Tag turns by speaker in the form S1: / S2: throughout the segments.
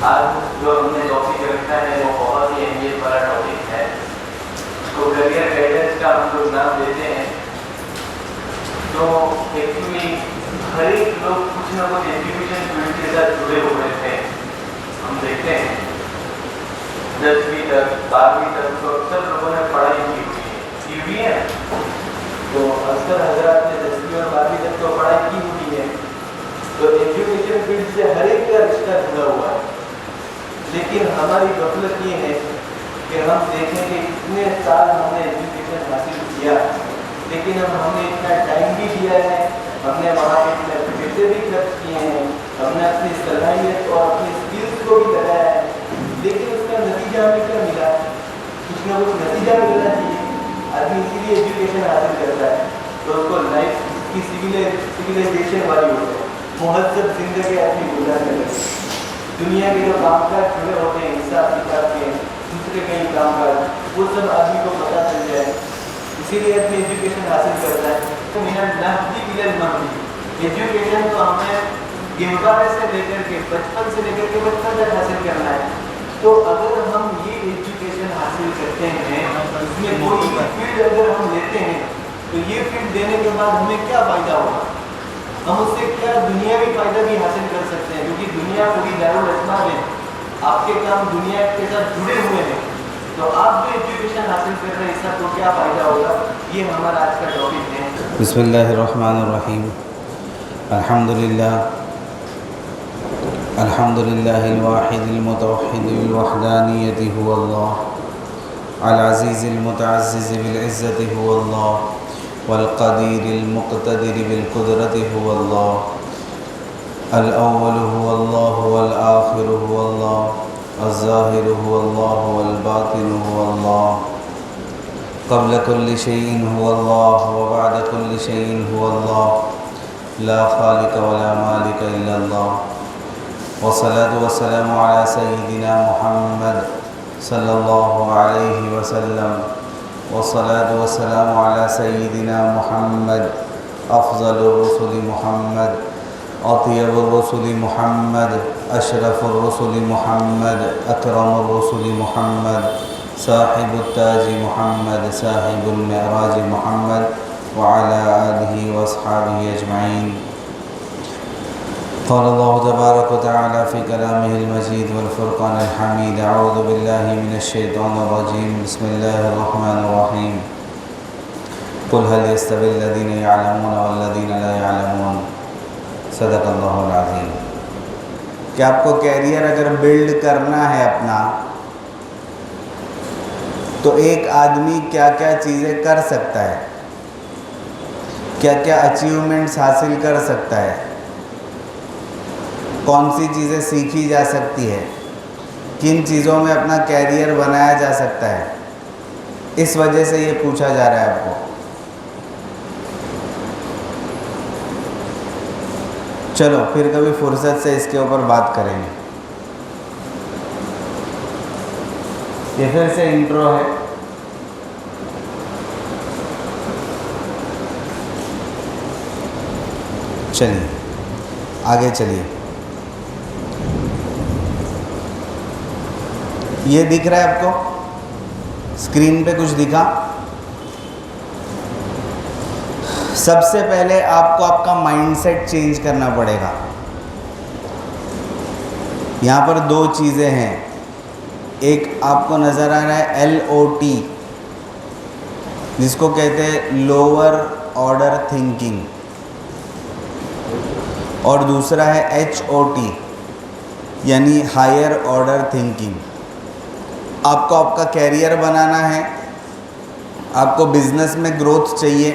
S1: आज जो हमने टॉपिक रखा है वो बहुत ही अहमियत वाला टॉपिक है। तो करियर गाइडेंस का हम लोग नाम देते हैं। तो एक्चुअली हर एक लोग कुछ ना कुछ एजुकेशन फील्ड के साथ जुड़े हुए थे। हम देखते हैं 10वीं तक 12वीं तक तो अक्सर लोगों ने पढ़ाई की हुई है। तो अक्सर हजरात ने 10वीं और 12वीं तक तो पढ़ाई की हुई है। तो एजुकेशन फील्ड से हर एक का रिश्ता जुड़ा हुआ है। लेकिन हमारी गफलत ये है कि हम देखें कि इतने साल हमने एजुकेशन हासिल किया, लेकिन अब हमने इतना टाइम भी दिया है, हमने वहाँ पे इतने पैसे भी खर्च किए हैं, हमने अपनी सलाहियत और अपनी स्किल्स को भी लगाया है, लेकिन उसका नतीजा हमें क्या मिला? कुछ ना कुछ नतीजा मिलना चाहिए। आदमी इसीलिए एजुकेशन हासिल करता है तो उसको लाइफ की सिविलाइजेशन वाली हो जाए, मुहज्जब जिंदगी आदमी गुजारने लगे। दुनिया के जो कामकाज जुड़े होते हैं, हिसाब किताब के दूसरे कई कामकाज, वो सब आदमी को पता चल जाए। इसीलिए अपनी एजुकेशन हासिल करता है। तो मेरा नफ्दी बिलल महदी एजुकेशन तो हमें गिरबारे से लेकर के बचपन से लेकर के बचपन तक हासिल करना है। तो अगर हम ये एजुकेशन हासिल करते हैं, इसमें कोई भी फील्ड अगर हम लेते हैं, तो ये फील्ड देने के बाद हमें क्या फ़ायदा होगा? हम उससे क्या दुनियावी फ़ायदा भी हासिल कर सकते हैं, क्योंकि दुनिया पूरी दारुल अस्बाब है। आपके काम दुनिया के साथ जुड़े हुए हैं। तो आप जो एजुकेशन हासिल कर रहे हैं, इसका तो क्या फ़ायदा होगा? ये हमारा आज का टॉपिक है।
S2: बिस्मिल्लाहिर्रहमानिर्रहीम। अल्हम्दुलिल्लाह अल्हम्दुलिल्लाहिल वाहिदिल मुतवहिदिल वहदानियति हुवल्लाह अल अज़ीज़िल मुतअज़्ज़िज़ बिल इज़्ज़ति हुवल्लाह वल क़दीरिल मुक़तदिर बिल क़ुदरति हुवल्लाह अल अव्वलु हुवल्लाहु वल आखिरु हुवल्लाह अज़्ज़ाहिरु हुवल्लाहु वल बातिनु हुवल्लाह क़ब्ल कुल्लि शैइन हुवल्लाह व बअद कुल्लि शैइन हुवल्लाह ला ख़ालिक़ व ला मालिक इल्लल्लाह वस्सलातु वस्सलामु अला सय्यिदिना मुहम्मद सल्लल्लाहु अलैहि वसल्लम वस्सलातु वस्सलामु अला सय्यिदिना मुहम्मद अफ़ज़लुर रुसुलि मुहम्मद अत्यबुर रुसुलि मुहम्मद अशरफुर रुसुलि मुहम्मद अकरमुर रुसुलि मुहम्मद साहिबुत ताजी मुहम्मद साहिबुल मिअराज मुहम्मद व अला आलिहि व अस्हाबिहि अजमईन। क़ाल अल्लाहु तबारक व तआला फ़ी कलामिहिल मजीद वल फ़ुरक़ानिल हमीद। अऊज़ु बिल्लाहि मिनश शैतानिर रजीम। बिस्मिल्लाहिर रहमानिर रहीम। क़ुल हल यस्तविल लज़ीना यअलमून वल लज़ीना ला यअलमून। सदक़ल्लाहुल अज़ीम। कि आपको कैरियर अगर बिल्ड करना है अपना, तो एक आदमी क्या क्या चीज़ें कर सकता है, क्या क्या अचीवमेंट्स हासिल कर सकता है, कौन सी चीज़ें सीखी जा सकती है, किन चीज़ों में अपना कैरियर बनाया जा सकता है, इस वजह से ये पूछा जा रहा है आपको। चलो फिर कभी फुर्सत से इसके ऊपर बात करेंगे। ये फिर से इंट्रो है। चलिए आगे चलिए। ये दिख रहा है आपको स्क्रीन पे? कुछ दिखा? सबसे पहले आपको आपका माइंडसेट चेंज करना पड़ेगा। यहाँ पर दो चीज़ें हैं। एक आपको नज़र आ रहा है LOT, जिसको कहते हैं लोअर ऑर्डर थिंकिंग, और दूसरा है HOT यानी हायर ऑर्डर थिंकिंग। आपको आपका कैरियर बनाना है, आपको बिजनेस में ग्रोथ चाहिए,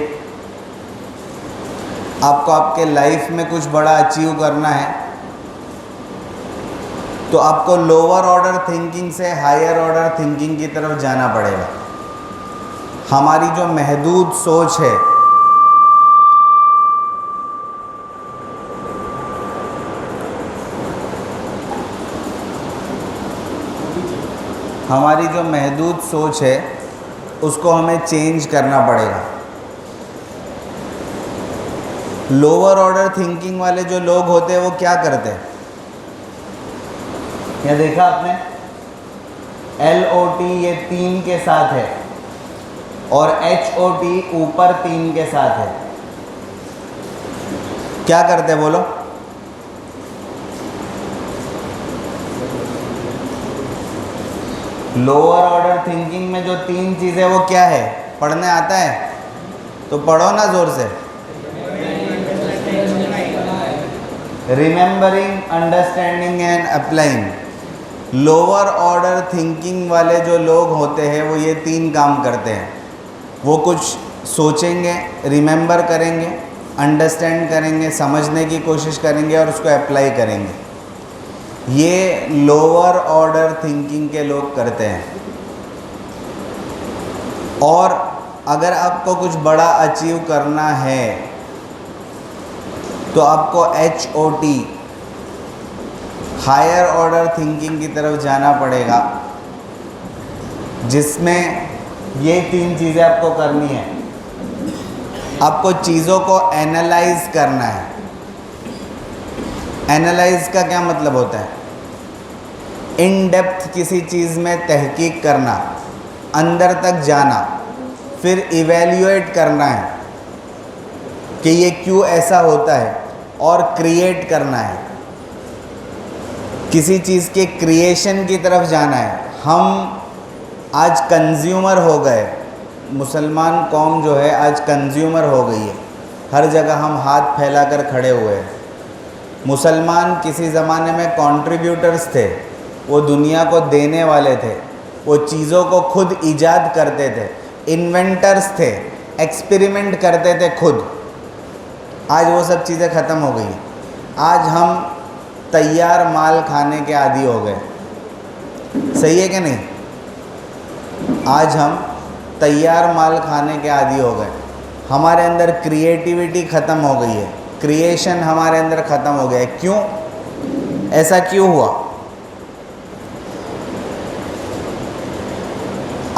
S2: आपको आपके लाइफ में कुछ बड़ा अचीव करना है, तो आपको लोअर ऑर्डर थिंकिंग से हायर ऑर्डर थिंकिंग की तरफ जाना पड़ेगा। हमारी जो महदूद सोच है, हमारी जो महदूद सोच है उसको हमें चेंज करना पड़ेगा। लोअर ऑर्डर थिंकिंग वाले जो लोग होते हैं वो क्या करते हैं? क्या देखा आपने? LOT ये 3 के साथ है और HOT ऊपर 3 के साथ है। क्या करते बोलो? लोअर ऑर्डर थिंकिंग में जो 3 चीज़ें वो क्या है? पढ़ने आता है तो पढ़ो ना जोर से। Remembering, understanding and applying. Lower order thinking वाले जो लोग होते हैं वो ये 3 काम करते हैं। वो कुछ सोचेंगे, रिमेंबर करेंगे, अंडरस्टैंड करेंगे, समझने की कोशिश करेंगे और उसको अप्लाई करेंगे। ये लोअर ऑर्डर थिंकिंग के लोग करते हैं। और अगर आपको कुछ बड़ा अचीव करना है तो आपको HOT हायर ऑर्डर थिंकिंग की तरफ जाना पड़ेगा, जिसमें ये 3 चीज़ें आपको करनी है। आपको चीज़ों को एनालाइज करना है। एनालाइज का क्या मतलब होता है? इन डेप्थ किसी चीज़ में तहकीक करना, अंदर तक जाना, फिर इवैल्यूएट करना है कि ये क्यों ऐसा होता है, और क्रिएट करना है। किसी चीज़ के क्रिएशन की तरफ जाना है। हम आज कंज्यूमर हो गए, मुसलमान कौम जो है आज कंज्यूमर हो गई है। हर जगह हम हाथ फैलाकर खड़े हुए हैं। मुसलमान किसी ज़माने में कंट्रीब्यूटर्स थे, वो दुनिया को देने वाले थे, वो चीज़ों को खुद ईजाद करते थे, इन्वेंटर्स थे, एक्सपेरिमेंट करते थे खुद। आज वो सब चीज़ें ख़त्म हो गई। आज हम तैयार माल खाने के आदी हो गए। सही है कि नहीं? आज हम तैयार माल खाने के आदी हो गए। हमारे अंदर क्रिएटिविटी ख़त्म हो गई है, क्रिएशन हमारे अंदर ख़त्म हो गया है। क्यों? ऐसा क्यों हुआ?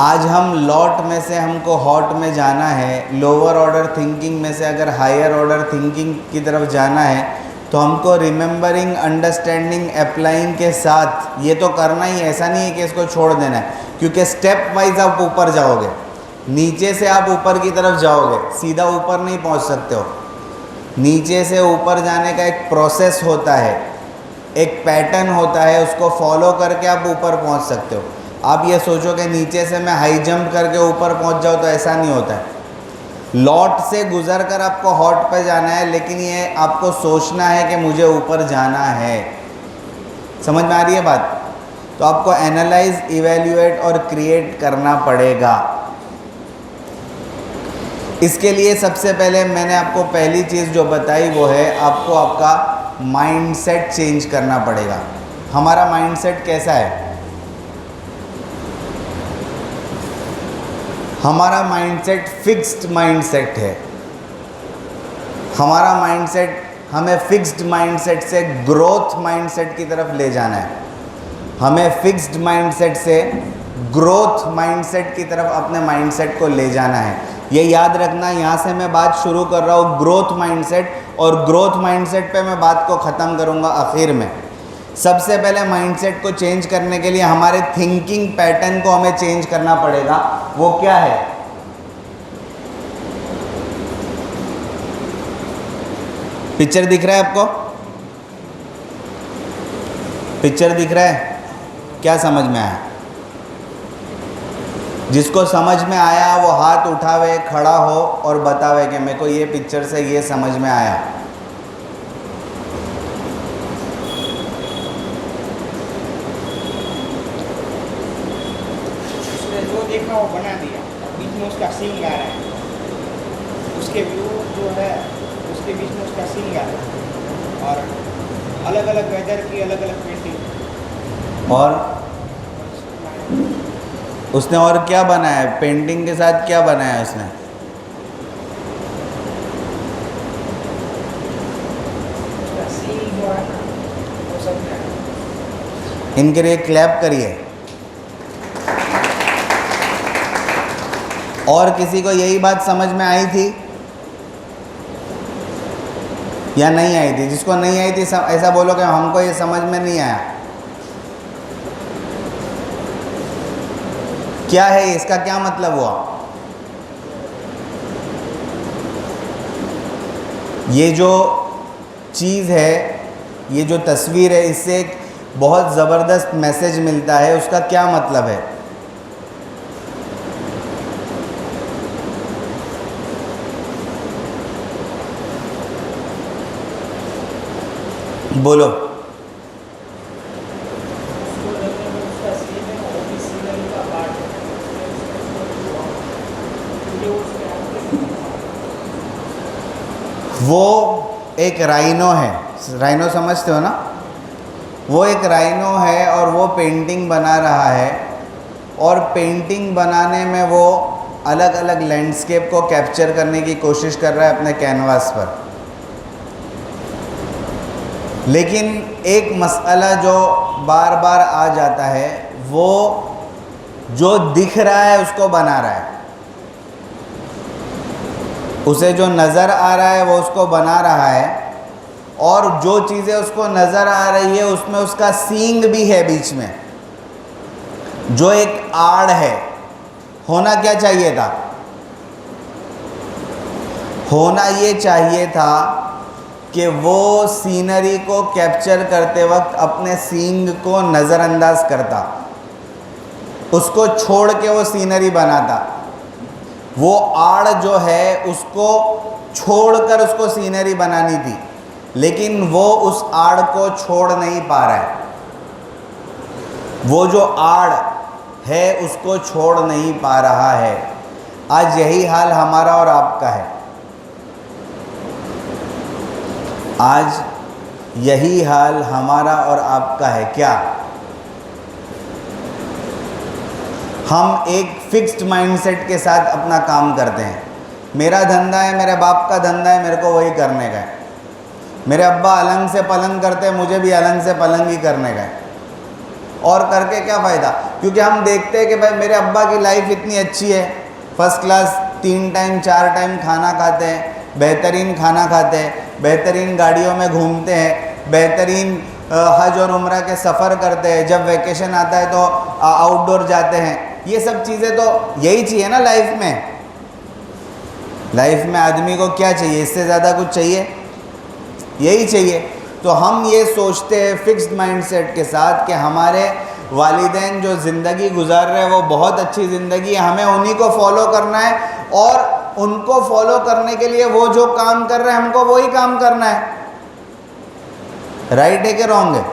S2: आज हम लॉट में से हमको हॉट में जाना है, लोअर ऑर्डर थिंकिंग में से अगर हायर ऑर्डर थिंकिंग की तरफ जाना है तो हमको रिमेंबरिंग, अंडरस्टैंडिंग, अप्लाइंग के साथ ये तो करना ही। ऐसा नहीं है कि इसको छोड़ देना है, क्योंकि स्टेप वाइज आप ऊपर जाओगे। नीचे से आप ऊपर की तरफ जाओगे, सीधा ऊपर नहीं पहुंच सकते हो। नीचे से ऊपर जाने का एक प्रोसेस होता है, एक पैटर्न होता है, उसको फॉलो करके आप ऊपर पहुंच सकते हो। आप ये सोचो कि नीचे से मैं हाई जंप करके ऊपर पहुंच जाऊँ, तो ऐसा नहीं होता है। लॉट से गुजर कर आपको हॉट पे जाना है, लेकिन ये आपको सोचना है कि मुझे ऊपर जाना है। समझ में आ रही है बात? तो आपको एनालाइज, इवैल्यूएट और क्रिएट करना पड़ेगा। इसके लिए सबसे पहले मैंने आपको पहली चीज़ जो बताई वो है आपको आपका माइंडसेट चेंज करना पड़ेगा। हमारा माइंडसेट कैसा है? हमारा माइंडसेट फिक्स्ड माइंडसेट है। हमारा माइंडसेट हमें फिक्स्ड माइंडसेट से ग्रोथ माइंडसेट की तरफ ले जाना है। हमें फिक्स्ड माइंडसेट से ग्रोथ माइंडसेट की तरफ अपने माइंडसेट को ले जाना है। ये याद रखना, यहाँ से मैं बात शुरू कर रहा हूँ ग्रोथ माइंडसेट, और ग्रोथ माइंडसेट पे मैं बात को ख़त्म करूँगा आखिर में। सबसे पहले माइंडसेट को चेंज करने के लिए हमारे थिंकिंग पैटर्न को हमें चेंज करना पड़ेगा। वो क्या है? पिक्चर दिख रहा है आपको? पिक्चर दिख रहा है? क्या समझ में आया? जिसको समझ में आया वो हाथ उठावे, खड़ा हो और बतावे कि मेरे को ये पिक्चर से ये समझ में आया।
S3: उसने जो देखा वो बना दिया, बीच में उसका सीन आ रहा है, उसके व्यू जो है उसके बीच में उसका सीन आ रहा है, और अलग अलग वेदर की अलग अलग पेंटिंग।
S2: और उसने और क्या बनाया है? पेंटिंग के साथ क्या बनाया उसने?
S3: उसका सीन जो है ना वो सब है।
S2: इनके लिए क्लैप करिए। और किसी को यही बात समझ में आई थी या नहीं आई थी? जिसको नहीं आई थी ऐसा बोलो कि हमको ये समझ में नहीं आया। क्या है, इसका क्या मतलब हुआ? ये जो चीज़ है, ये जो तस्वीर है, इससे एक बहुत ज़बरदस्त मैसेज मिलता है। उसका क्या मतलब है? बोलो। वो एक राइनो है, राइनो समझते हो ना? वो एक राइनो है और वो पेंटिंग बना रहा है, और पेंटिंग बनाने में वो अलग अलग लैंडस्केप को कैप्चर करने की कोशिश कर रहा है अपने कैनवास पर। लेकिन एक मसला जो बार बार आ जाता है, वो जो दिख रहा है उसको बना रहा है, उसे जो नज़र आ रहा है वो उसको बना रहा है, और जो चीज़ें उसको नज़र आ रही है उसमें उसका सींग भी है बीच में, जो एक आड़ है। होना क्या चाहिए था? होना ये चाहिए था कि वो सीनरी को कैप्चर करते वक्त अपने सींग को नज़रअंदाज करता, उसको छोड़ के वो सीनरी बनाता। वो आड़ जो है उसको छोड़कर उसको सीनरी बनानी थी, लेकिन वो उस आड़ को छोड़ नहीं पा रहा है। वो जो आड़ है उसको छोड़ नहीं पा रहा है। आज यही हाल हमारा और आपका है। आज यही हाल हमारा और आपका है। क्या हम एक फिक्स्ड माइंडसेट के साथ अपना काम करते हैं? मेरा धंधा है, मेरे बाप का धंधा है, मेरे को वही करने का है। मेरे अब्बा अलंग से पलंग करते हैं, मुझे भी अलंग से पलंग ही करने का है। और करके क्या फ़ायदा? क्योंकि हम देखते हैं कि भाई मेरे अब्बा की लाइफ इतनी अच्छी है, फर्स्ट क्लास 3 टाइम 4 टाइम खाना खाते हैं, बेहतरीन खाना खाते हैं, बेहतरीन गाड़ियों में घूमते हैं, बेहतरीन हज और उम्रा के सफ़र करते हैं, जब वैकेशन आता है तो आउटडोर जाते हैं। ये सब चीज़ें तो यही चाहिए ना लाइफ में। लाइफ में आदमी को क्या चाहिए? इससे ज़्यादा कुछ चाहिए? यही चाहिए। तो हम ये सोचते हैं फिक्स्ड माइंडसेट के साथ कि हमारे वालिदैन जो ज़िंदगी गुजार रहे हैं वो बहुत अच्छी ज़िंदगी है, हमें उन्हीं को फॉलो करना है, और उनको फॉलो करने के लिए वो जो काम कर रहे हैं हमको वही काम करना है। राइट है कि रॉन्ग है?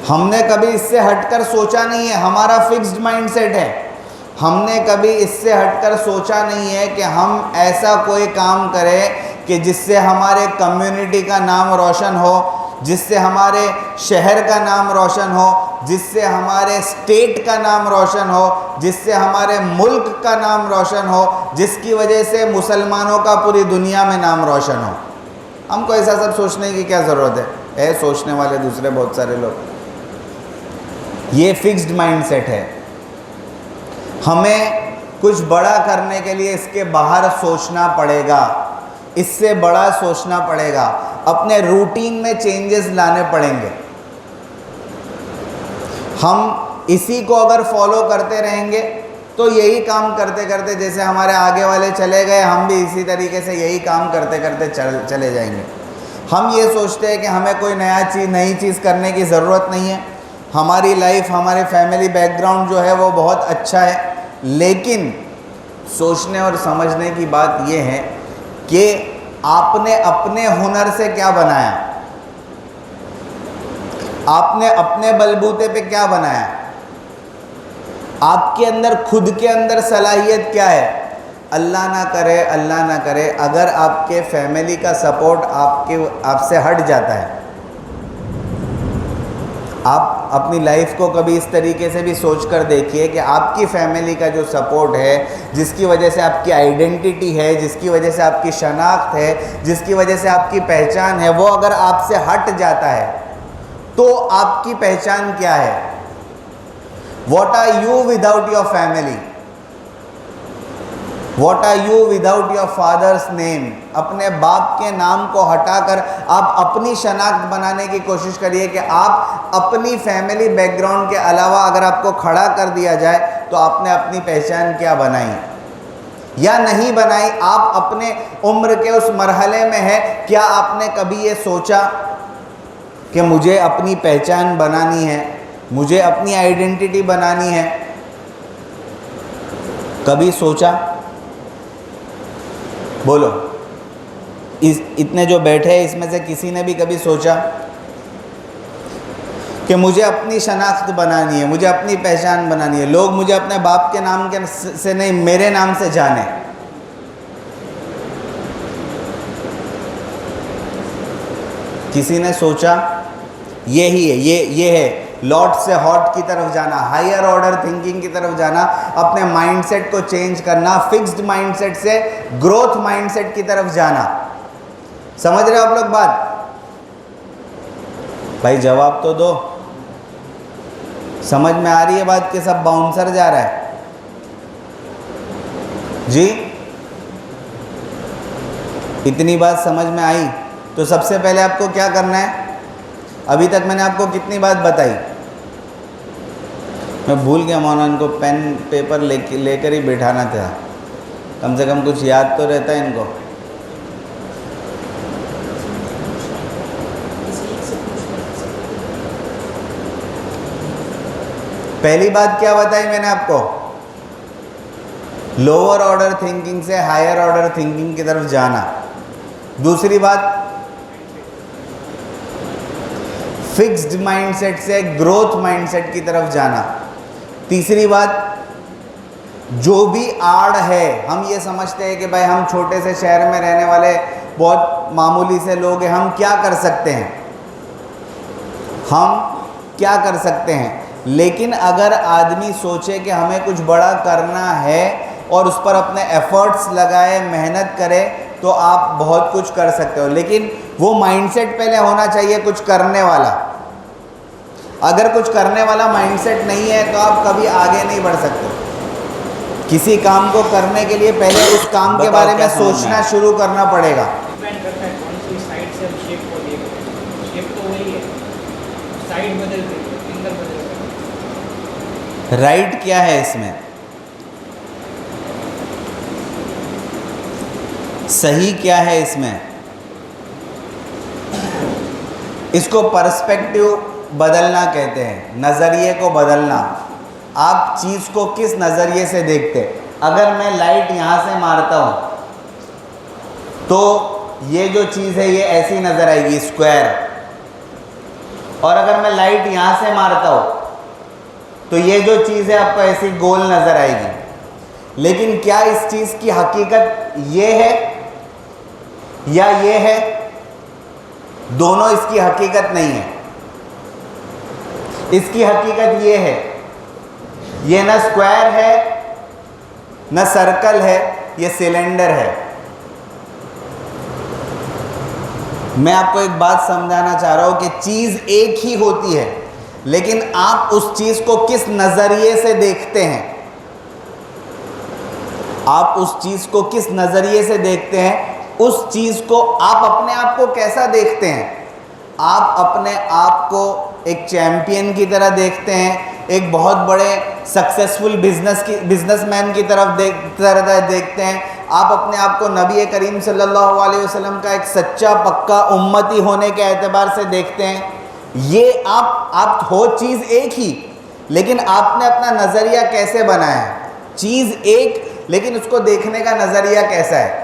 S2: हमने कभी इससे हटकर सोचा नहीं है। हमारा फिक्स्ड माइंडसेट है। हमने कभी इससे हटकर सोचा नहीं है कि हम ऐसा कोई काम करें कि जिससे हमारे कम्युनिटी का नाम रोशन हो, जिससे हमारे शहर का नाम रोशन हो, जिससे हमारे स्टेट का नाम रोशन हो, जिससे हमारे मुल्क का नाम रोशन हो, जिसकी वजह से मुसलमानों का पूरी दुनिया में नाम रोशन हो। हमको ऐसा सब सोचने की क्या ज़रूरत है? सोचने वाले दूसरे बहुत सारे लोग। ये फिक्स्ड माइंडसेट है। हमें कुछ बड़ा करने के लिए इसके बाहर सोचना पड़ेगा, इससे बड़ा सोचना पड़ेगा, अपने रूटीन में चेंजेस लाने पड़ेंगे। हम इसी को अगर फॉलो करते रहेंगे तो यही काम करते करते, जैसे हमारे आगे वाले चले गए, हम भी इसी तरीके से यही काम करते करते चले जाएंगे। हम ये सोचते हैं कि हमें कोई नई चीज़ करने की ज़रूरत नहीं है। हमारी लाइफ, हमारे फैमिली बैकग्राउंड जो है वो बहुत अच्छा है, लेकिन सोचने और समझने की बात यह है कि आपने अपने हुनर से क्या बनाया, आपने अपने बलबूते पे क्या बनाया, आपके अंदर खुद के अंदर सलाहियत क्या है। अल्लाह ना करे अगर आपके फैमिली का सपोर्ट आपसे हट जाता है। आप अपनी लाइफ को कभी इस तरीके से भी सोच कर देखिए कि आपकी फैमिली का जो सपोर्ट है, जिसकी वजह से आपकी आइडेंटिटी है, जिसकी वजह से आपकी शनाख्त है, जिसकी वजह से आपकी पहचान है, वो अगर आपसे हट जाता है तो आपकी पहचान क्या है? What are you without your family? What are you without your father's name? अपने बाप के नाम को हटाकर आप अपनी शनाख्त बनाने की कोशिश करिए कि आप अपनी फैमिली बैकग्राउंड के अलावा अगर आपको खड़ा कर दिया जाए तो आपने अपनी पहचान क्या बनाई या नहीं बनाई। आप अपने उम्र के उस मरहले में है, क्या आपने कभी ये सोचा कि मुझे अपनी पहचान बनानी है, मुझे अपनी आइडेंटिटी बनानी है? कभी सोचा? बोलो, इतने जो बैठे हैं इसमें से किसी ने भी कभी सोचा कि मुझे अपनी शनाख्त बनानी है, मुझे अपनी पहचान बनानी है, लोग मुझे अपने बाप के नाम के से नहीं मेरे नाम से जाने? किसी ने सोचा? यही है, ये है लॉट से हॉट की तरफ जाना, हायर ऑर्डर थिंकिंग की तरफ जाना, अपने माइंडसेट को चेंज करना, फिक्स्ड माइंडसेट से ग्रोथ माइंडसेट की तरफ जाना। समझ रहे हो आप लोग बात? भाई जवाब तो दो। समझ में आ रही है बात कि सब बाउंसर जा रहा है? जी, इतनी बात समझ में आई तो सबसे पहले आपको क्या करना है? अभी तक मैंने आपको कितनी बात बताई? मैं भूल गया मौना, इनको पेन पेपर लेकर ही बैठाना था, कम से कम कुछ याद तो रहता है इनको। पहली बात क्या बताई मैंने आपको? लोअर ऑर्डर थिंकिंग से हायर ऑर्डर थिंकिंग की तरफ जाना। दूसरी बात, फिक्स्ड माइंडसेट से ग्रोथ माइंडसेट की तरफ जाना। तीसरी बात, जो भी आड़ है, हम ये समझते हैं कि भाई हम छोटे से शहर में रहने वाले बहुत मामूली से लोग हैं, हम क्या कर सकते हैं, हम क्या कर सकते हैं। लेकिन अगर आदमी सोचे कि हमें कुछ बड़ा करना है और उस पर अपने एफर्ट्स लगाए, मेहनत करे, तो आप बहुत कुछ कर सकते हो। लेकिन वो माइंडसेट पहले होना चाहिए कुछ करने वाला। अगर कुछ करने वाला माइंडसेट नहीं है तो आप कभी आगे नहीं बढ़ सकते। किसी काम को करने के लिए पहले उस काम के बारे में सोचना शुरू करना पड़ेगा।
S3: डिपेंड करता है कौन सी साइड से हम शेप को देख रहे हैं। शेप तो वही है, साइड बदल रही है, एंगल बदल रहा है।
S2: राइट क्या है इसमें? सही क्या है इसमें? इसको पर्सपेक्टिव बदलना कहते हैं, नज़रिए को बदलना। आप चीज़ को किस नज़रिए से देखते हैं? अगर मैं लाइट यहाँ से मारता हूँ तो ये जो चीज़ है ये ऐसी नज़र आएगी, स्क्वायर। और अगर मैं लाइट यहाँ से मारता हूँ तो ये जो चीज़ है आपको ऐसी गोल नज़र आएगी। लेकिन क्या इस चीज़ की हकीकत ये है या ये है? दोनों इसकी हकीकत नहीं है। इसकी हकीकत ये है, ये ना स्क्वायर है ना सर्कल है, ये सिलेंडर है। मैं आपको एक बात समझाना चाह रहा हूं कि चीज़ एक ही होती है, लेकिन आप उस चीज़ को किस नज़रिए से देखते हैं, आप उस चीज़ को किस नज़रिए से देखते हैं, उस चीज़ को आप अपने आप को कैसा देखते हैं। आप अपने आप को एक चैंपियन की तरह देखते हैं, एक बहुत बड़े सक्सेसफुल बिजनेसमैन की तरफ देखते हैं। आप अपने आप को नबी करीम सल्लल्लाहु अलैहि वसल्लम का एक सच्चा पक्का उम्मती होने के एतबार से देखते हैं। ये आप हो चीज़ एक ही, लेकिन आपने अपना नज़रिया कैसे बनाया है। चीज़ एक, लेकिन उसको देखने का नज़रिया कैसा है।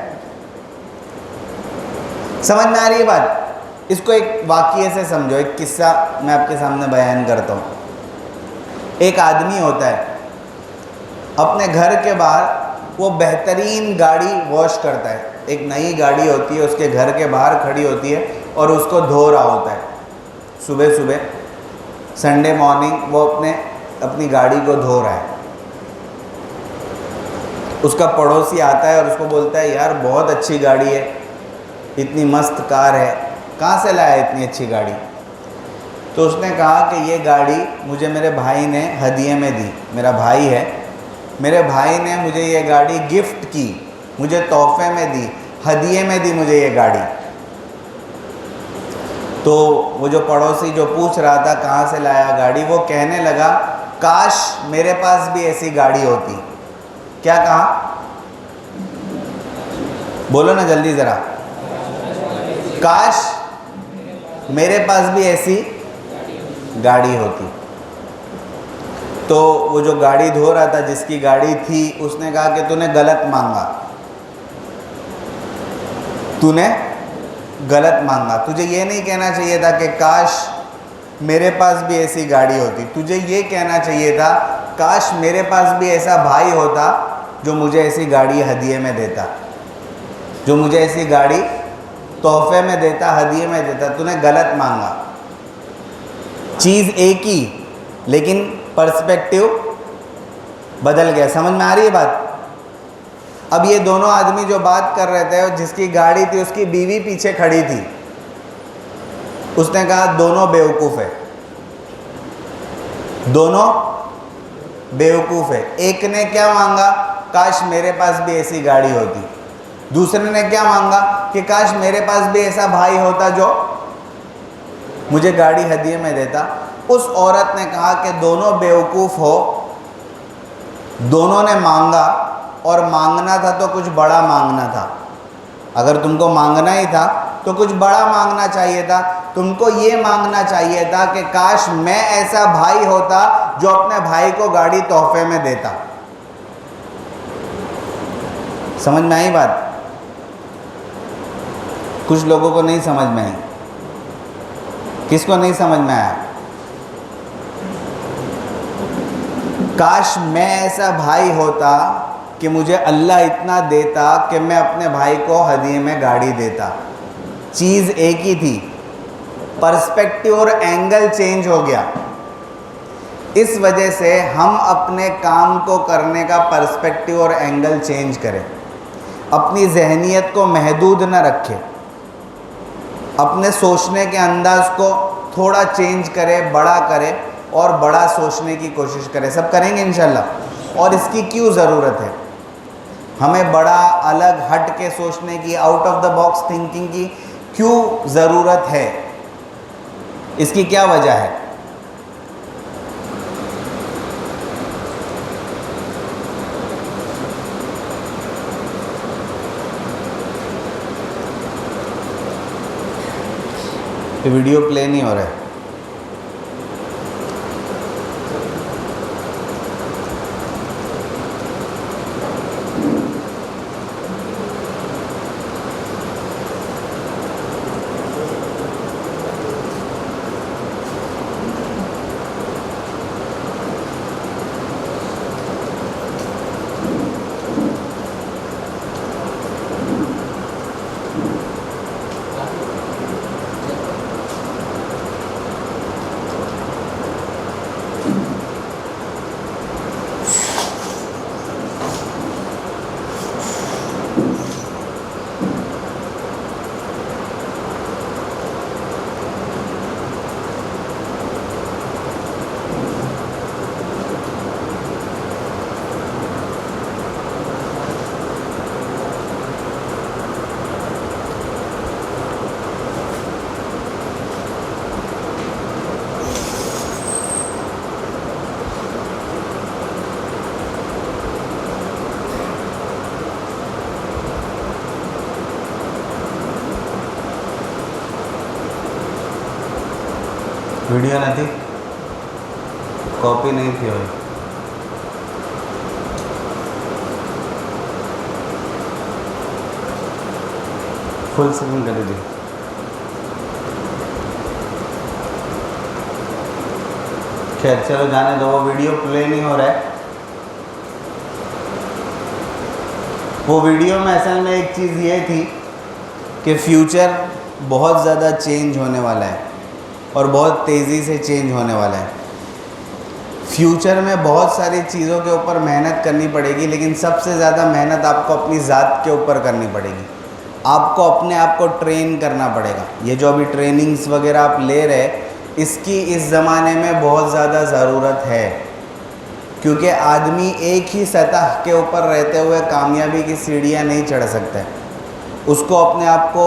S2: समझ में आ रही है बात? इसको एक वाक़ये से समझो, एक किस्सा मैं आपके सामने बयान करता हूँ। एक आदमी होता है, अपने घर के बाहर वो बेहतरीन गाड़ी वॉश करता है। एक नई गाड़ी होती है, उसके घर के बाहर खड़ी होती है और उसको धो रहा होता है। सुबह सुबह संडे मॉर्निंग वो अपनी गाड़ी को धो रहा है। उसका पड़ोसी आता है और उसको बोलता है, यार बहुत अच्छी गाड़ी है, इतनी मस्त कार है, कहाँ से लाया इतनी अच्छी गाड़ी? तो उसने कहा कि ये गाड़ी मुझे मेरे भाई ने हदिये में दी। मेरा भाई है, मेरे भाई ने मुझे ये गाड़ी गिफ्ट की, मुझे तोहफे में दी, हदिये में दी मुझे ये गाड़ी। तो वो जो पड़ोसी जो पूछ रहा था कहाँ से लाया गाड़ी, वो कहने लगा काश मेरे पास भी ऐसी गाड़ी होती। क्या कहा? बोलो ना जल्दी ज़रा। काश मेरे पास भी ऐसी गाड़ी होती। तो वो जो गाड़ी धो रहा था, जिसकी गाड़ी थी, उसने कहा कि तूने गलत मांगा, तूने गलत मांगा। तुझे ये नहीं कहना चाहिए था कि काश मेरे पास भी ऐसी गाड़ी होती। तुझे ये कहना चाहिए था काश मेरे पास भी ऐसा भाई होता जो मुझे ऐसी गाड़ी हदिये में देता, जो मुझे ऐसी गाड़ी तोहफे में देता, हदिये में देता। तूने गलत मांगा। चीज़ एक ही, लेकिन पर्सपेक्टिव बदल गया। समझ में आ रही है बात? अब ये दोनों आदमी जो बात कर रहे थे, जिसकी गाड़ी थी उसकी बीवी पीछे खड़ी थी, उसने कहा दोनों बेवकूफ़ है, दोनों बेवकूफ़ है। एक ने क्या मांगा? काश मेरे पास भी ऐसी गाड़ी होती। दूसरे ने क्या मांगा? कि काश मेरे पास भी ऐसा भाई होता जो मुझे गाड़ी हदिये में देता। उस औरत ने कहा कि दोनों बेवकूफ़ हो, दोनों ने मांगा, और मांगना था तो कुछ बड़ा मांगना था। अगर तुमको मांगना ही था तो कुछ बड़ा मांगना चाहिए था। तुमको ये मांगना चाहिए था कि काश मैं ऐसा भाई होता जो अपने भाई को गाड़ी तोहफे में देता। समझ में आई बात? कुछ लोगों को नहीं समझ में आई। किसको नहीं समझ में आया? काश मैं ऐसा भाई होता कि मुझे अल्लाह इतना देता कि मैं अपने भाई को हदिये में गाड़ी देता। चीज़ एक ही थी, पर्सपेक्टिव और एंगल चेंज हो गया। इस वजह से हम अपने काम को करने का पर्सपेक्टिव और एंगल चेंज करें। अपनी जहनियत को महदूद न रखें, अपने सोचने के अंदाज को थोड़ा चेंज करें, बड़ा करें और बड़ा सोचने की कोशिश करें। सब करेंगे इंशाल्लाह। और इसकी क्यों ज़रूरत है? हमें बड़ा, अलग, हट के सोचने की, out of the box thinking की क्यों ज़रूरत है? इसकी क्या वजह है? ये वीडियो प्ले नहीं हो रहा है। वीडियो नहीं, कॉपी नहीं थी हुई। फुल स्क्रीन कर दीजिए। खैर चलो जाने दो, वो वीडियो प्ले नहीं हो रहा है। वो वीडियो में असल में एक चीज़ ये थी कि फ्यूचर बहुत ज़्यादा चेंज होने वाला है और बहुत तेज़ी से चेंज होने वाला है। फ्यूचर में बहुत सारी चीज़ों के ऊपर मेहनत करनी पड़ेगी, लेकिन सबसे ज़्यादा मेहनत आपको अपनी ज़ात के ऊपर करनी पड़ेगी। आपको अपने आप को ट्रेन करना पड़ेगा। ये जो अभी ट्रेनिंग्स वगैरह आप ले रहे, इसकी इस ज़माने में बहुत ज़्यादा ज़रूरत है, क्योंकि आदमी एक ही सतह के ऊपर रहते हुए कामयाबी की सीढ़ियाँ नहीं चढ़ सकता। उसको अपने आप को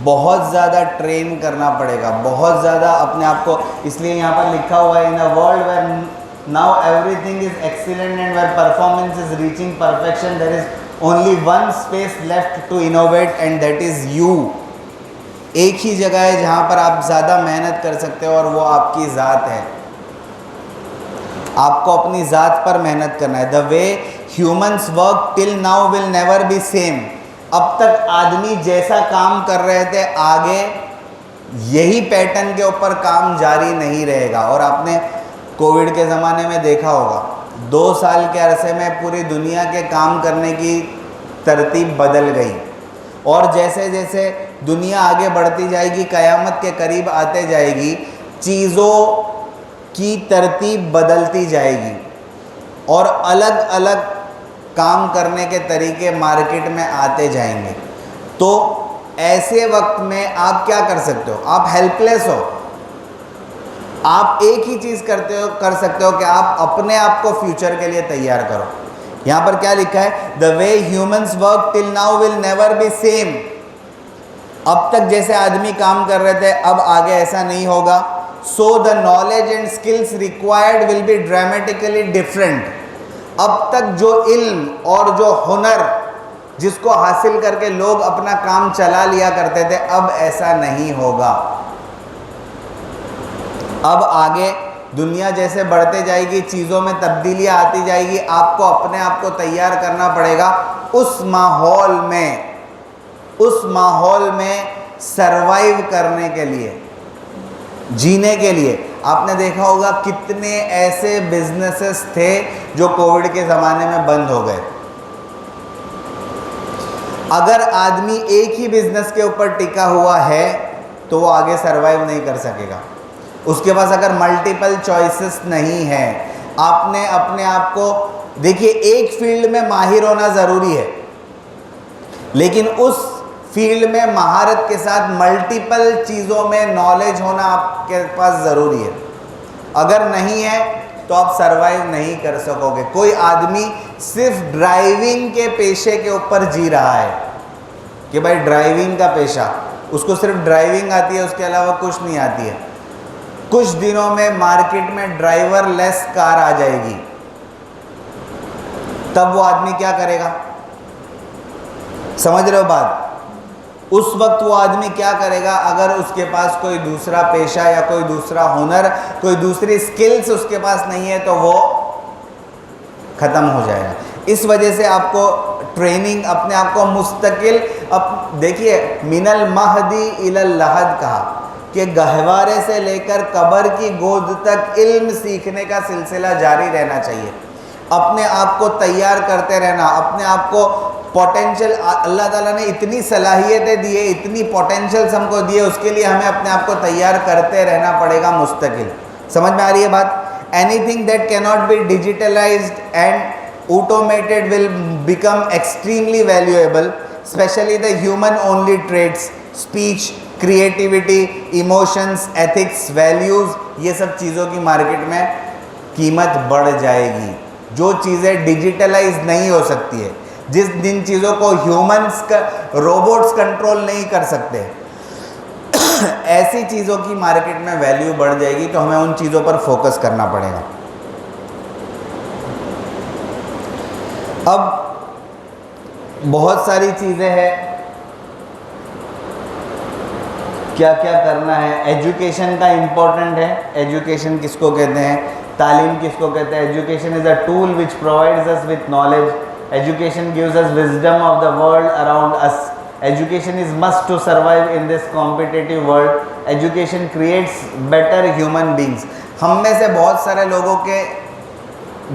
S2: बहुत ज़्यादा ट्रेन करना पड़ेगा, बहुत ज़्यादा अपने आप को। इसलिए यहाँ पर लिखा हुआ है in a world where now everything is excellent and where performance is reaching perfection, there is only one space left to innovate and that is you. एक ही जगह है जहाँ पर आप ज़्यादा मेहनत कर सकते हो और वो आपकी ज़ात है। आपको अपनी ज़ात पर मेहनत करना है। The way humans work till now will never be same. अब तक आदमी जैसा काम कर रहे थे आगे यही पैटर्न के ऊपर काम जारी नहीं रहेगा। और आपने कोविड के ज़माने में देखा होगा 2 साल के अरसे में पूरी दुनिया के काम करने की तरतीब बदल गई और जैसे जैसे दुनिया आगे बढ़ती जाएगी, क़यामत के करीब आते जाएगी, चीज़ों की तरतीब बदलती जाएगी और अलग अलग काम करने के तरीके मार्केट में आते जाएंगे। तो ऐसे वक्त में आप क्या कर सकते हो? आप हेल्पलेस हो। आप एक ही चीज़ कर सकते हो कि आप अपने आप को फ्यूचर के लिए तैयार करो। यहाँ पर क्या लिखा है? The way humans work till now will never be same. अब तक जैसे आदमी काम कर रहे थे अब आगे ऐसा नहीं होगा। So the knowledge and skills required will be dramatically different. अब तक जो इल्म और जो हुनर जिसको हासिल करके लोग अपना काम चला लिया करते थे अब ऐसा नहीं होगा। अब आगे दुनिया जैसे बढ़ते जाएगी, चीज़ों में तब्दीलियाँ आती जाएगी, आपको अपने आप को तैयार करना पड़ेगा उस माहौल में सरवाइव करने के लिए, जीने के लिए। आपने देखा होगा कितने ऐसे बिजनेसेस थे जो कोविड के ज़माने में बंद हो गए। अगर आदमी एक ही बिजनेस के ऊपर टिका हुआ है तो वो आगे सरवाइव नहीं कर सकेगा। उसके पास अगर मल्टीपल चॉइसेस नहीं है, आपने अपने आप को देखिए, एक फील्ड में माहिर होना ज़रूरी है लेकिन उस फील्ड में महारत के साथ मल्टीपल चीज़ों में नॉलेज होना आपके पास ज़रूरी है। अगर नहीं है तो आप सरवाइव नहीं कर सकोगे। कोई आदमी सिर्फ ड्राइविंग के पेशे के ऊपर जी रहा है कि भाई ड्राइविंग का पेशा, उसको सिर्फ ड्राइविंग आती है, उसके अलावा कुछ नहीं आती है। कुछ दिनों में मार्केट में ड्राइवर लेस कार आ जाएगी, तब वो आदमी क्या करेगा? समझ रहे हो बात? उस वक्त वो आदमी क्या करेगा? अगर उसके पास कोई दूसरा पेशा या कोई दूसरा हुनर, कोई दूसरी स्किल्स उसके पास नहीं है तो वो ख़त्म हो जाएगा। इस वजह से आपको ट्रेनिंग, अपने आप को मुस्तकिल, देखिए मिनल महदी इलल लहद कहा कि गहवारे से लेकर कब्र की गोद तक इल्म सीखने का सिलसिला जारी रहना चाहिए। अपने आप को तैयार करते रहना, अपने आप को पोटेंशियल, अल्लाह ताला ने इतनी सलाहियतें दी है, इतनी पोटेंशियल्स हमको दिए, उसके लिए हमें अपने आप को तैयार करते रहना पड़ेगा मुस्तकिल। समझ में आ रही है बात? Anything that can not be digitalised and automated will become extremely valuable, specially the human only trades, speech, creativity, emotions, ethics, values, ये सब चीज़ों की मार्केट में कीमत बढ़ जाएगी। जो चीज़ें डिजिटलाइज नहीं हो सकती है, जिन चीज़ों को ह्यूमंस का, रोबोट्स कंट्रोल नहीं कर सकते, ऐसी चीज़ों की मार्केट में वैल्यू बढ़ जाएगी। तो हमें उन चीज़ों पर फोकस करना पड़ेगा। अब बहुत सारी चीज़ें हैं, क्या क्या करना है। एजुकेशन का इम्पोर्टेंट है। एजुकेशन किसको कहते हैं? तालीम किसको कहते हैं? Education is a tool which provides us with knowledge. Education gives us wisdom of the world around us. Education is must to survive in this competitive world. Education creates better human beings. हम में से बहुत सारे लोगों के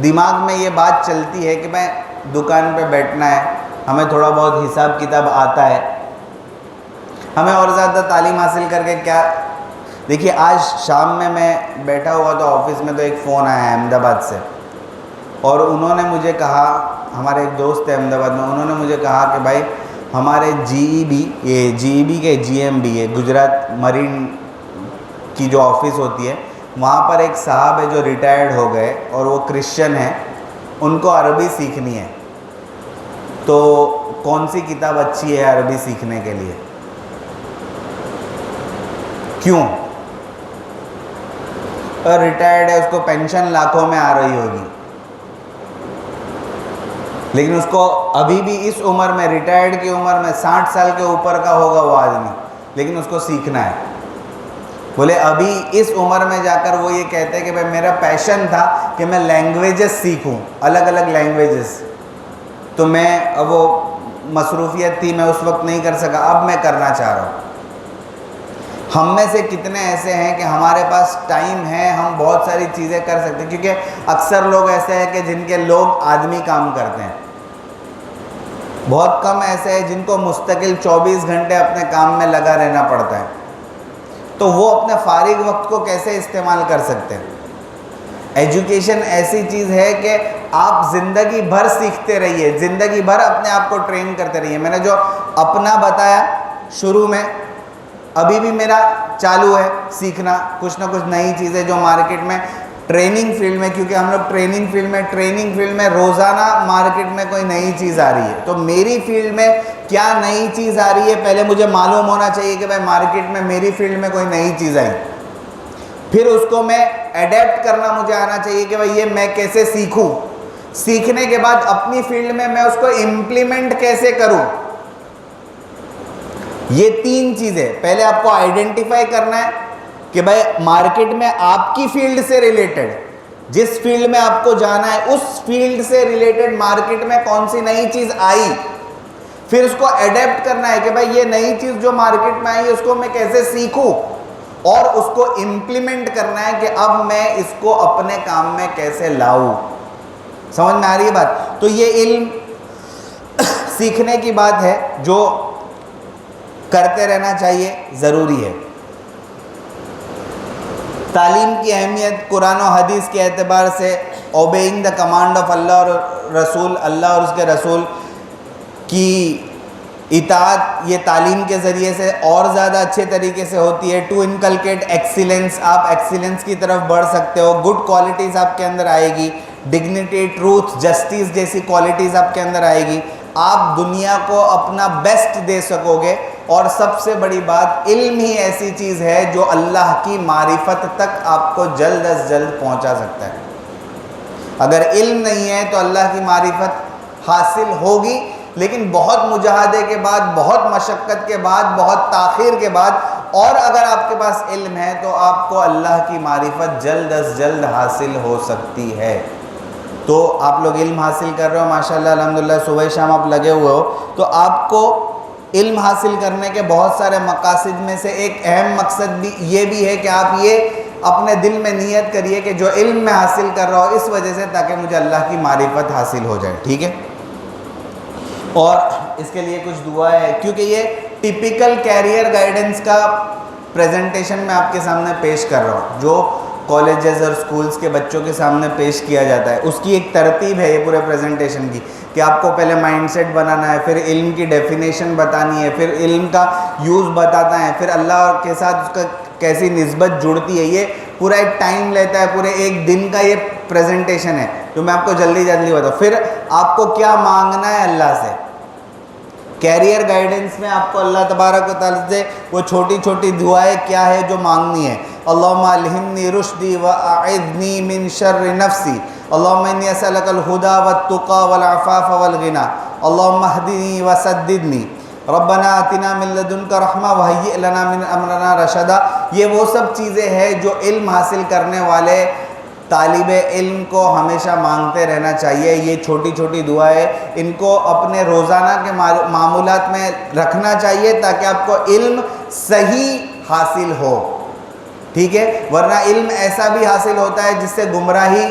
S2: दिमाग में ये बात चलती है कि मैं दुकान पे बैठना है, हमें थोड़ा बहुत हिसाब किताब आता है, हमें और ज़्यादा तालीम हासिल करके क्या। देखिए आज शाम में मैं बैठा हुआ था ऑफिस में, तो एक फ़ोन आया अहमदाबाद से और उन्होंने मुझे कहा, हमारे एक दोस्त है अहमदाबाद में, उन्होंने मुझे कहा कि भाई हमारे जीईबी के जीएमबी है, गुजरात मरीन की जो ऑफिस होती है, वहाँ पर एक साहब है जो रिटायर्ड हो गए और वो क्रिश्चियन हैं, उनको अरबी सीखनी है। तो कौन सी किताब अच्छी है अरबी सीखने के लिए? क्यों? और रिटायर्ड है, उसको पेंशन लाखों में आ रही होगी, लेकिन उसको अभी भी इस उम्र में, रिटायर्ड की उम्र में 60 साल के ऊपर का होगा वो आदमी, लेकिन उसको सीखना है। बोले अभी इस उम्र में जाकर वो ये कहते हैं कि भाई मेरा पैशन था कि मैं लैंग्वेजेस सीखूं, अलग अलग लैंग्वेजेस, तो मैं अब वो मसरूफियत थी, मैं उस वक्त नहीं कर सका, अब मैं करना चाह रहा हूँ। हम में से कितने ऐसे हैं कि हमारे पास टाइम है, हम बहुत सारी चीज़ें कर सकते हैं, क्योंकि अक्सर लोग ऐसे हैं कि जिनके लोग आदमी काम करते हैं, बहुत कम ऐसे हैं जिनको मुस्तकिल 24 घंटे अपने काम में लगा रहना पड़ता है। तो वो अपने फारिग वक्त को कैसे इस्तेमाल कर सकते हैं? एजुकेशन ऐसी चीज़ है कि आप ज़िंदगी भर सीखते रहिए, ज़िंदगी भर अपने आप को ट्रेन करते रहिए। मैंने जो अपना बताया शुरू में, अभी भी मेरा चालू है सीखना कुछ ना कुछ नई चीज़ें जो मार्केट में, ट्रेनिंग फील्ड में, क्योंकि हम लोग ट्रेनिंग फील्ड में रोज़ाना मार्केट में कोई नई चीज़ आ रही है। तो मेरी फील्ड में क्या नई चीज़ आ रही है, पहले मुझे मालूम होना चाहिए कि भाई मार्केट में मेरी फील्ड में कोई नई चीज़ आई, फिर उसको मैं एडेप्ट करना मुझे आना चाहिए कि भाई ये मैं कैसे सीखूं। सीखने के बाद अपनी फील्ड में मैं उसको इम्प्लीमेंट कैसे करूं। ये 3 चीज़ें पहले आपको आइडेंटिफाई करना है कि भाई मार्केट में आपकी फील्ड से रिलेटेड, जिस फील्ड में आपको जाना है उस फील्ड से रिलेटेड मार्केट में कौन सी नई चीज़ आई, फिर उसको एडेप्ट करना है कि भाई ये नई चीज़ जो मार्केट में आई है उसको मैं कैसे सीखूं, और उसको इम्प्लीमेंट करना है कि अब मैं इसको अपने काम में कैसे लाऊं। समझ में आ रही है बात? तो ये इल्म सीखने की बात है जो करते रहना चाहिए, ज़रूरी है। तालीम की अहमियत कुरान और हदीस के एतबार से, ओबेइंग द कमांड ऑफ अल्लाह और रसूल, अल्लाह और उसके रसूल की इताअत, ये तालीम के ज़रिए से और ज़्यादा अच्छे तरीके से होती है। टू इनकलकेट एक्सीलेंस, आप एक्सीलेंस की तरफ बढ़ सकते हो, गुड क्वालिटीज़ आपके अंदर आएगी, डिग्निटी, ट्रूथ, जस्टिस जैसी क्वालिटीज़ आपके अंदर आएगी, आप दुनिया को अपना बेस्ट दे सकोगे। और सबसे बड़ी बात, इल्म ही ऐसी चीज़ है जो अल्लाह की मारिफत तक आपको जल्द अज जल्द पहुंचा सकता है। अगर इल्म नहीं है तो अल्लाह की मारिफत हासिल होगी, लेकिन बहुत मुजाहदे के बाद, बहुत मशक्क़त के बाद, बहुत ताख़ीर के बाद, और अगर आपके पास इल्म है तो आपको अल्लाह की मारिफत जल्द अज जल्द हासिल हो सकती है। तो आप लोग इल्म हासिल कर रहे हो माशाल्लाह अल्हम्दुलिल्लाह, सुबह शाम आप लगे हुए हो, तो आपको इल्म हासिल करने के बहुत सारे मकासद में से एक अहम मकसद भी ये भी है कि आप ये अपने दिल में नियत करिए कि जो इल्म मैं हासिल कर रहा हूँ इस वजह से ताकि मुझे अल्लाह की मारिफत हासिल हो जाए। ठीक है, और इसके लिए कुछ दुआ है, क्योंकि ये टिपिकल कैरियर गाइडेंस का प्रेजेंटेशन मैं आपके सामने पेश कर रहा हूँ, जो कॉलेजेस और स्कूल्स के बच्चों के सामने पेश किया जाता है। उसकी एक तरतीब है ये पूरे प्रेजेंटेशन की, कि आपको पहले माइंडसेट बनाना है, फिर इल्म की डेफिनेशन बतानी है, फिर इल्म का यूज़ बताता है, फिर अल्लाह के साथ उसका कैसी निस्बत जुड़ती है। ये पूरा एक टाइम लेता है, पूरे एक दिन का ये प्रेजेंटेशन है, तो मैं आपको जल्दी जल्दी बताऊँ। फिर आपको क्या मांगना है अल्लाह से, कैरियर गाइडेंस में आपको अल्लाह तबारक व तआला से वो छोटी छोटी दुआएं क्या है जो मांगनी है। अल्लाहुम्मा अल्हिमनी रुश्दी व अइज़नी मिन शर्रि नफ्सी, अल्लाहुम्मा इन्नी असअलुकल हुदा वत्तुका वल अफ़ाफ़ वल गिना, अल्लाहुम्मा हदीनी व सद्दिदनी, रब्बना आतिना मिन लदुनका रहमा व हय्यि लना मिन अमरना रशदा। ये वो सब चीज़ें हैं जो इल्म हासिल करने वाले तालिब इल्म को हमेशा मांगते रहना चाहिए। ये छोटी छोटी दुआएं इनको अपने रोज़ाना के मामूलात में रखना चाहिए ताकि आपको इल्म सही हासिल हो। ठीक है, वरना इल्म ऐसा भी हासिल होता है जिससे गुमराही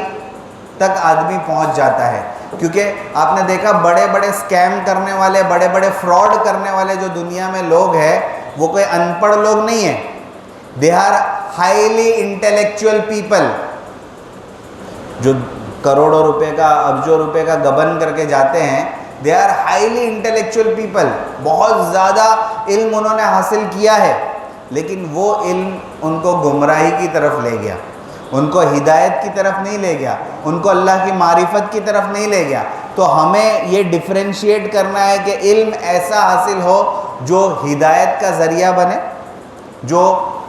S2: तक आदमी पहुंच जाता है। क्योंकि आपने देखा बड़े बड़े स्कैम करने वाले, बड़े बड़े फ्रॉड करने वाले जो दुनिया में लोग हैं वो कोई अनपढ़ लोग नहीं है, they are highly intellectual people. जो करोड़ों रुपए का, अरबों रुपए का गबन करके जाते हैं, they are highly intellectual people, बहुत ज़्यादा इल्म उन्होंने हासिल किया है, लेकिन वो इल्म उनको गुमराही की तरफ ले गया, उनको हिदायत की तरफ नहीं ले गया, उनको अल्लाह की मारिफत की तरफ नहीं ले गया। तो हमें ये डिफ्रेंशिएट करना है कि इल्म ऐसा हासिल हो जो हिदायत का ज़रिया बने, जो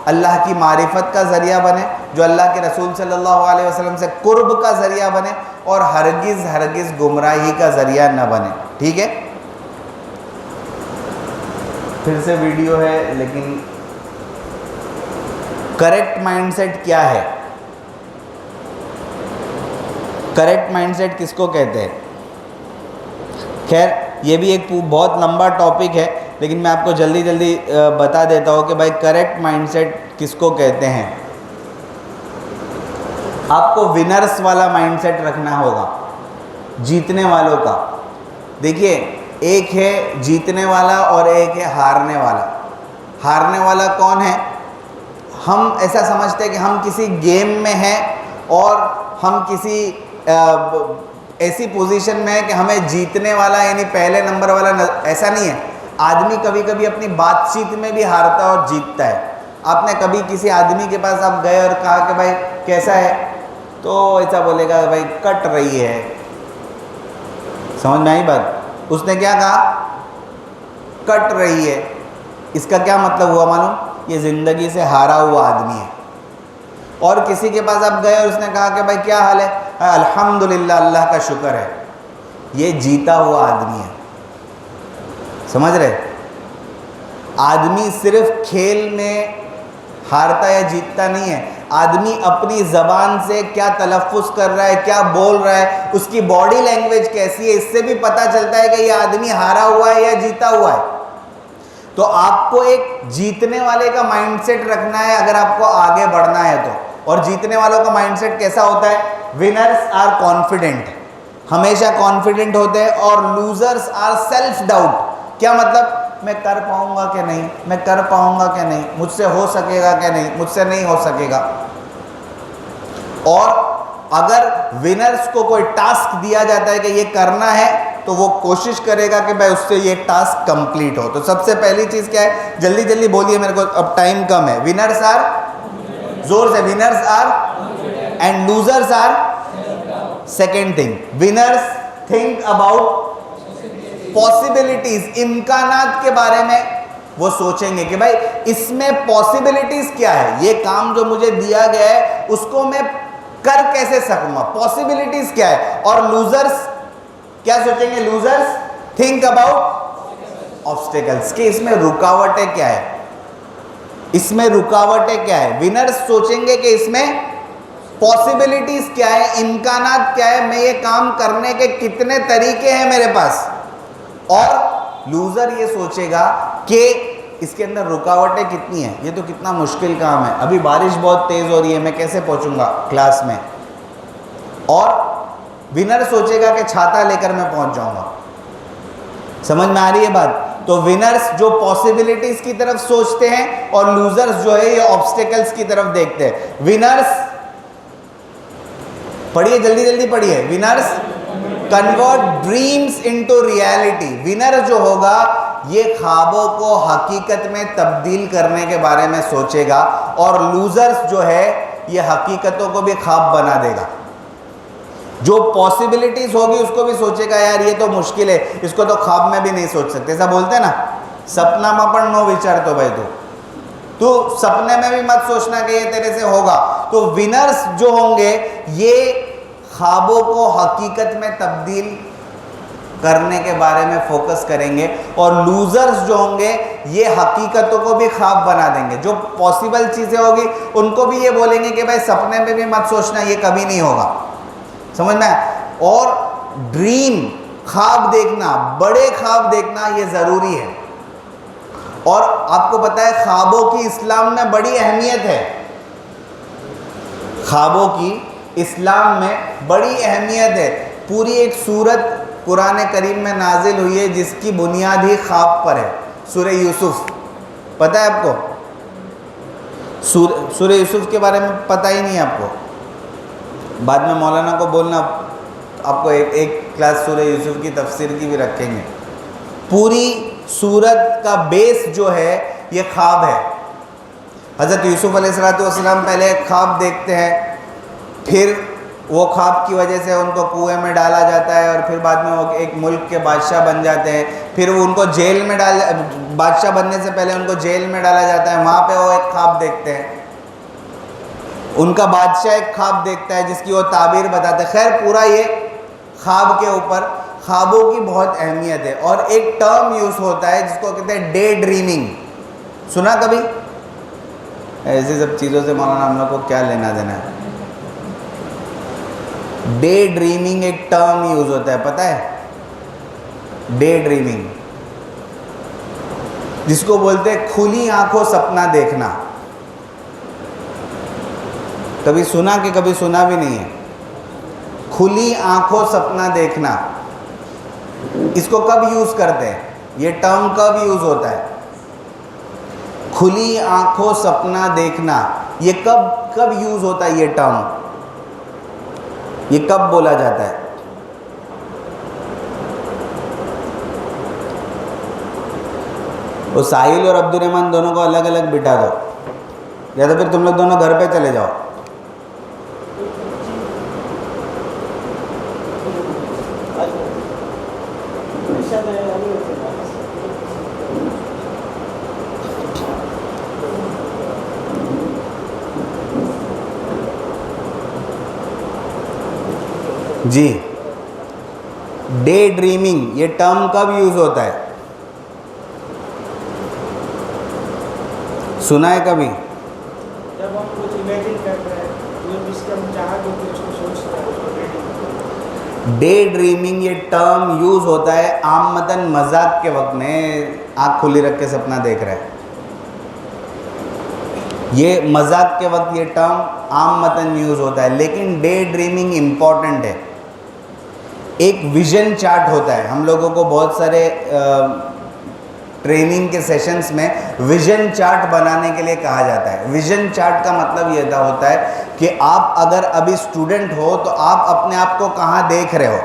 S2: अल्लाह की मारिफत का ज़रिया बने, जो अल्लाह के रसूल सल्लल्लाहु अलैहि वसल्लम से कुर्ब का ज़रिया बने, और हरगिज़ गुमराही का ज़रिया न बने। ठीक है, फिर से वीडियो है, लेकिन करेक्ट माइंडसेट क्या है? करेक्ट माइंडसेट किसको कहते हैं? खैर, ये भी एक बहुत लंबा टॉपिक है, लेकिन मैं आपको जल्दी जल्दी बता देता हूँ कि भाई करेक्ट माइंडसेट किसको कहते हैं। आपको विनर्स वाला माइंडसेट रखना होगा, जीतने वालों का। देखिए, एक है जीतने वाला और एक है हारने वाला। हारने वाला कौन है? हम ऐसा समझते हैं कि हम किसी गेम में हैं और हम किसी ऐसी पोजीशन में है कि हमें जीतने वाला यानी पहले नंबर वाला ऐसा नहीं है। आदमी कभी कभी अपनी बातचीत में भी हारता है और जीतता है। आपने कभी किसी आदमी के पास आप गए और कहा कि भाई कैसा है, तो ऐसा बोलेगा भाई कट रही है। समझ में आई बात? उसने क्या कहा? कट रही है। इसका क्या मतलब हुआ मालूम? ये ज़िंदगी से हारा हुआ आदमी है। और किसी के पास आप गए और उसने कहा कि भाई क्या हाल है? अल्हम्दुलिल्लाह, अल्लाह का शुक्र है। ये जीता हुआ आदमी है। समझ रहे? आदमी सिर्फ खेल में हारता या जीतता नहीं है। आदमी अपनी ज़बान से क्या तलफ़्फ़ुज़ कर रहा है, क्या बोल रहा है, उसकी बॉडी लैंग्वेज कैसी है, इससे भी पता चलता है कि ये आदमी हारा हुआ है या जीता हुआ है। तो आपको एक जीतने वाले का माइंडसेट रखना है अगर आपको आगे बढ़ना है तो। और जीतने वालों का माइंडसेट कैसा होता है? विनर्स आर कॉन्फिडेंट, हमेशा कॉन्फिडेंट होते हैं, और लूजर्स आर सेल्फ डाउट। क्या मतलब? मैं कर पाऊंगा कि नहीं, मैं कर पाऊंगा कि नहीं, मुझसे हो सकेगा कि नहीं, मुझसे नहीं हो सकेगा। और अगर विनर्स को कोई टास्क दिया जाता है कि ये करना है, तो वो कोशिश करेगा कि भाई उससे ये टास्क कंप्लीट हो। तो सबसे पहली चीज़ क्या है? जल्दी जल्दी बोलिए, मेरे को अब टाइम कम है। विनर्स आर, जोर से, winners are and losers are. Second thing, winners think about possibilities, इम्कानात के बारे में वो सोचेंगे कि भाई इसमें पॉसिबिलिटीज क्या है, ये काम जो मुझे दिया गया है उसको मैं कर कैसे सकूंगा, पॉसिबिलिटीज क्या है। और लूजर्स क्या सोचेंगे? लूजर्स थिंक अबाउट ऑब्स्टेकल्स, कि इसमें रुकावटें क्या है, इसमें रुकावटें क्या है। विनर्स सोचेंगे कि इसमें पॉसिबिलिटीज क्या है, इम्कानात क्या है, मैं ये काम करने के कितने तरीके हैं मेरे पास। और लूजर ये सोचेगा कि इसके अंदर रुकावटें कितनी हैं, ये तो कितना मुश्किल काम है, अभी बारिश बहुत तेज़ हो रही है, मैं कैसे पहुंचूंगा क्लास में। और विनर सोचेगा कि छाता लेकर मैं पहुंच जाऊंगा। समझ में आ रही है बात? तो विनर्स जो पॉसिबिलिटीज की तरफ सोचते हैं और लूजर्स जो है ये ऑब्स्टेकल्स की तरफ देखते हैं। विनर्स, पढ़िए जल्दी जल्दी पढ़िए। Winners convert dreams into reality. Winner जो होगा ये ख्वाबों को हकीकत में तब्दील करने के बारे में सोचेगा, और लूजर्स जो है ये हकीकतों को भी ख्वाब बना देगा। जो पॉसिबिलिटीज होगी उसको भी सोचेगा, यार ये तो मुश्किल है, इसको तो ख्वाब में भी नहीं सोच सकते। ऐसा बोलते हैं ना, सपना में पण नो विचार, तो भाई तो सपने में भी मत सोचना कि ये तेरे से होगा। तो विनर्स जो होंगे ये ख्वाबों को हकीकत में तब्दील करने के बारे में फोकस करेंगे, और लूजर्स जो होंगे ये हकीकतों को भी ख्वाब बना देंगे। जो पॉसिबल चीज़ें होगी उनको भी ये बोलेंगे कि भाई सपने में भी मत सोचना, ये कभी नहीं होगा। समझ में? और ड्रीम, ख्वाब देखना, बड़े ख्वाब देखना ये ज़रूरी है। और आपको पता है ख्वाबों की इस्लाम में बड़ी अहमियत है। ख्वाबों की इस्लाम में बड़ी अहमियत है। पूरी एक सूरत कुरान करीम में नाजिल हुई है जिसकी बुनियाद ही ख्वाब पर है। सूरह यूसुफ, पता है आपको? सूरह यूसुफ के बारे में पता ही नहीं है आपको? बाद में मौलाना को बोलना, आपको एक क्लास सूरह यूसुफ की तफसीर की भी रखेंगे। पूरी सूरत का बेस जो है ये ख्वाब है। हज़रत यूसुफ अलैहिस्सलाम पहले ख्वाब देखते हैं, फिर वो ख्वाब की वजह से उनको कुएं में डाला जाता है और फिर बाद में वो एक मुल्क के बादशाह बन जाते हैं। फिर वो उनको जेल में बादशाह बनने से पहले उनको जेल में डाला जाता है, वहाँ पे वो एक ख्वाब देखते हैं। उनका बादशाह एक ख्वाब देखता है जिसकी वो ताबीर बताते हैं। खैर पूरा ये ख्वाब के ऊपर, ख्वाबों की बहुत अहमियत है। और एक टर्म यूज़ होता है जिसको कहते हैं डे ड्रीमिंग। सुना कभी? ऐसी सब चीज़ों से मौलाना हम लोग को क्या लेना देना है। डे ड्रीमिंग एक टर्म यूज होता है, पता है? डे ड्रीमिंग जिसको बोलते हैं खुली आंखों सपना देखना। कभी सुना कि कभी सुना भी नहीं है? खुली आंखों सपना देखना, इसको कब यूज करते हैं? ये टर्म कब यूज होता है? खुली आंखों सपना देखना, ये कब यूज होता है? ये टर्म ये कब बोला जाता है? वो साहिल और अब्दुर्रहमान दोनों को अलग अलग बिठा दो, या तो फिर तुम लोग दोनों घर पे चले जाओ। जी, डे ड्रीमिंग ये टर्म कब यूज होता है? सुना है कभी?
S3: जब हम कुछ इमेजिन कर रहे हैं, जो जिसके हम चाहत होती है उसको सोच रहे हैं, उसको ड्रीमिंग।
S2: डे ड्रीमिंग ये टर्म यूज होता है आमतन मजाक के वक्त में, आँख खुली रख के सपना देख रहे हैं। ये मजाक के वक्त ये टर्म आमतन यूज होता है, लेकिन डे ड्रीमिंग इम्पॉर्टेंट है। एक विजन चार्ट होता है, हम लोगों को बहुत सारे ट्रेनिंग के सेशंस में विजन चार्ट बनाने के लिए कहा जाता है। विजन चार्ट का मतलब ये होता है कि आप अगर अभी स्टूडेंट हो तो आप अपने आप को कहाँ देख रहे हो।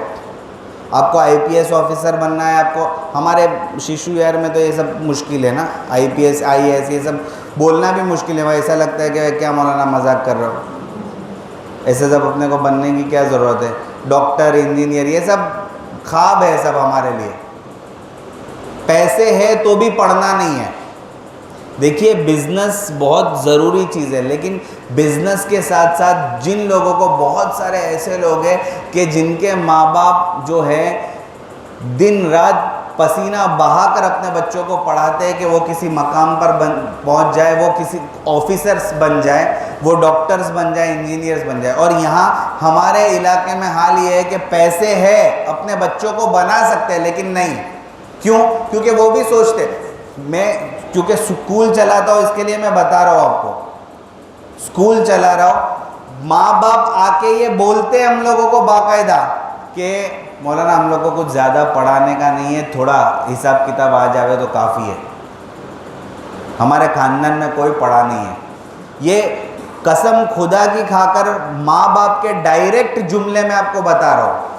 S2: आपको आईपीएस ऑफिसर बनना है, आपको, हमारे शिशु यार में तो ये सब मुश्किल है ना, आईपीएस आईएएस ये सब बोलना भी मुश्किल है। ऐसा लगता है कि क्या मौलाना मजाक कर रहे हो, ऐसे सब अपने को बनने की क्या ज़रूरत है। डॉक्टर इंजीनियर ये सब ख्वाब है सब हमारे लिए। पैसे है तो भी पढ़ना नहीं है। देखिए बिजनेस बहुत ज़रूरी चीज़ है, लेकिन बिजनेस के साथ साथ जिन लोगों को, बहुत सारे ऐसे लोग हैं कि जिनके माँ बाप जो है दिन रात पसीना बहाकर अपने बच्चों को पढ़ाते हैं कि वो किसी मकाम पर पहुंच जाए, वो किसी ऑफिसर्स बन जाए, वो डॉक्टर्स बन जाए, इंजीनियर्स बन जाए। और यहाँ हमारे इलाके में हाल ये है कि पैसे है, अपने बच्चों को बना सकते हैं, लेकिन नहीं। क्यों? क्योंकि वो भी सोचते, मैं क्योंकि स्कूल चलाता हूँ इसके लिए मैं बता रहा हूँ आपको, स्कूल चला रहा हूँ, माँ बाप आके ये बोलते हैं हम लोगों को बाकायदा कि मौलाना हम लोग को कुछ ज़्यादा पढ़ाने का नहीं है, थोड़ा हिसाब किताब आ जावे तो काफ़ी है, हमारे खानदान में कोई पढ़ा नहीं है। ये कसम खुदा की खाकर माँ बाप के डायरेक्ट जुमले में आपको बता रहा हूँ।